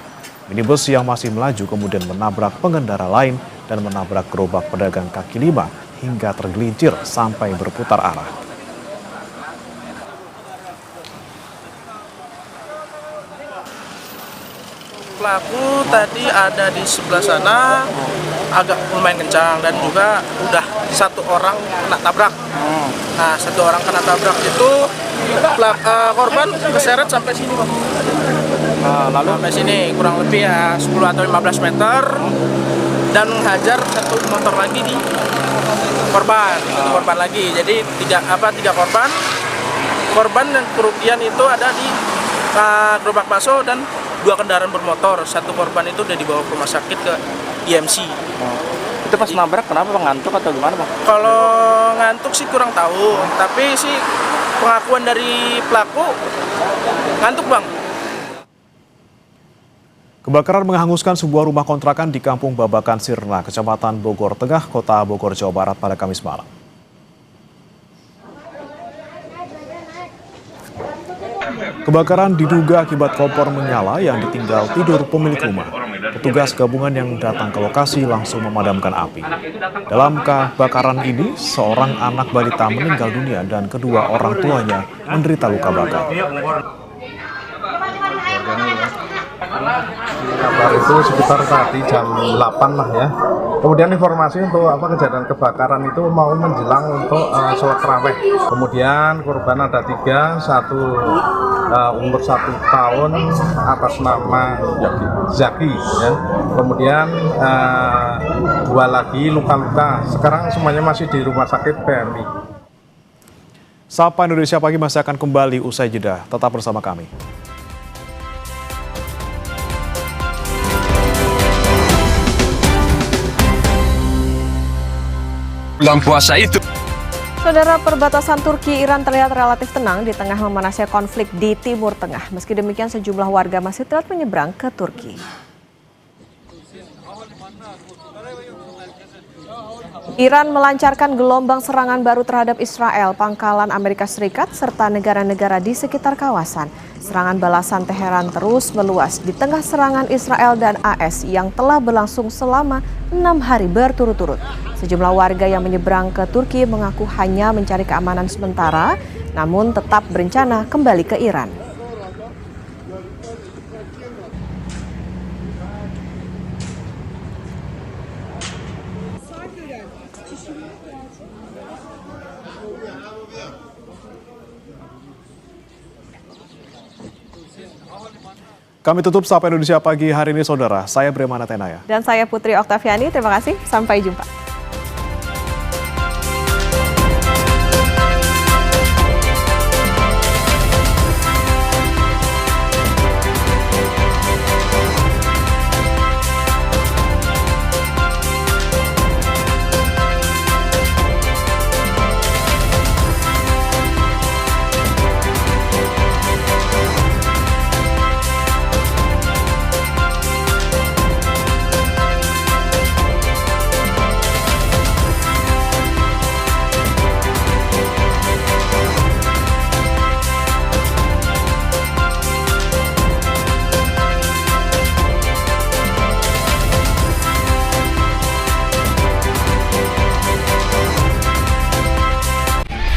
Minibus yang masih melaju kemudian menabrak pengendara lain dan menabrak gerobak pedagang kaki lima hingga tergelincir sampai berputar arah. Pelaku tadi ada di sebelah sana, agak lumayan kencang dan juga udah satu orang kena tabrak. Nah, satu orang kena tabrak itu korban keseret sampai sini, Bang. Lalu sampai sini kurang lebih ya 10 atau 15 meter dan menghajar satu motor lagi di korban. Korban lagi. Jadi tiga korban. Korban dan kerugian itu ada di gerobak bakso dan dua kendaraan bermotor. Satu korban itu udah dibawa ke rumah sakit ke IMC. Itu pas nabrak kenapa, ngantuk atau gimana, Bang? Kalau ngantuk sih kurang tahu, tapi sih pengakuan dari pelaku ngantuk, Bang. Kebakaran menghanguskan sebuah rumah kontrakan di Kampung Babakan Sirna, Kecamatan Bogor Tengah, Kota Bogor, Jawa Barat pada Kamis malam. Kebakaran diduga akibat kompor menyala yang ditinggal tidur pemilik rumah. Petugas gabungan yang datang ke lokasi langsung memadamkan api. Dalam kebakaran ini, seorang anak balita meninggal dunia dan kedua orang tuanya menderita luka bakar. Kabar itu sekitar tadi jam 8 lah ya. Kemudian informasi untuk kejadian kebakaran itu mau menjelang untuk sholat tarawih. Kemudian korban ada 3, satu umur 1 tahun atas nama Zaki ya. Kemudian 2 lagi luka-luka. Sekarang semuanya masih di rumah sakit PMI. Sapa Indonesia Pagi masih akan kembali usai jeda. Tetap bersama kami. Bulan puasa itu. Saudara, perbatasan Turki-Iran terlihat relatif tenang di tengah memanasnya konflik di Timur Tengah. Meski demikian, sejumlah warga masih terlihat menyeberang ke Turki. Iran melancarkan gelombang serangan baru terhadap Israel, pangkalan Amerika Serikat, serta negara-negara di sekitar kawasan. Serangan balasan Teheran terus meluas di tengah serangan Israel dan AS yang telah berlangsung selama 6 hari berturut-turut. Sejumlah warga yang menyeberang ke Turki mengaku hanya mencari keamanan sementara, namun tetap berencana kembali ke Iran. Kami tutup Sapa Indonesia Pagi hari ini, saudara. Saya Bremana Tenaya. Dan saya Putri Oktaviani, terima kasih. Sampai jumpa.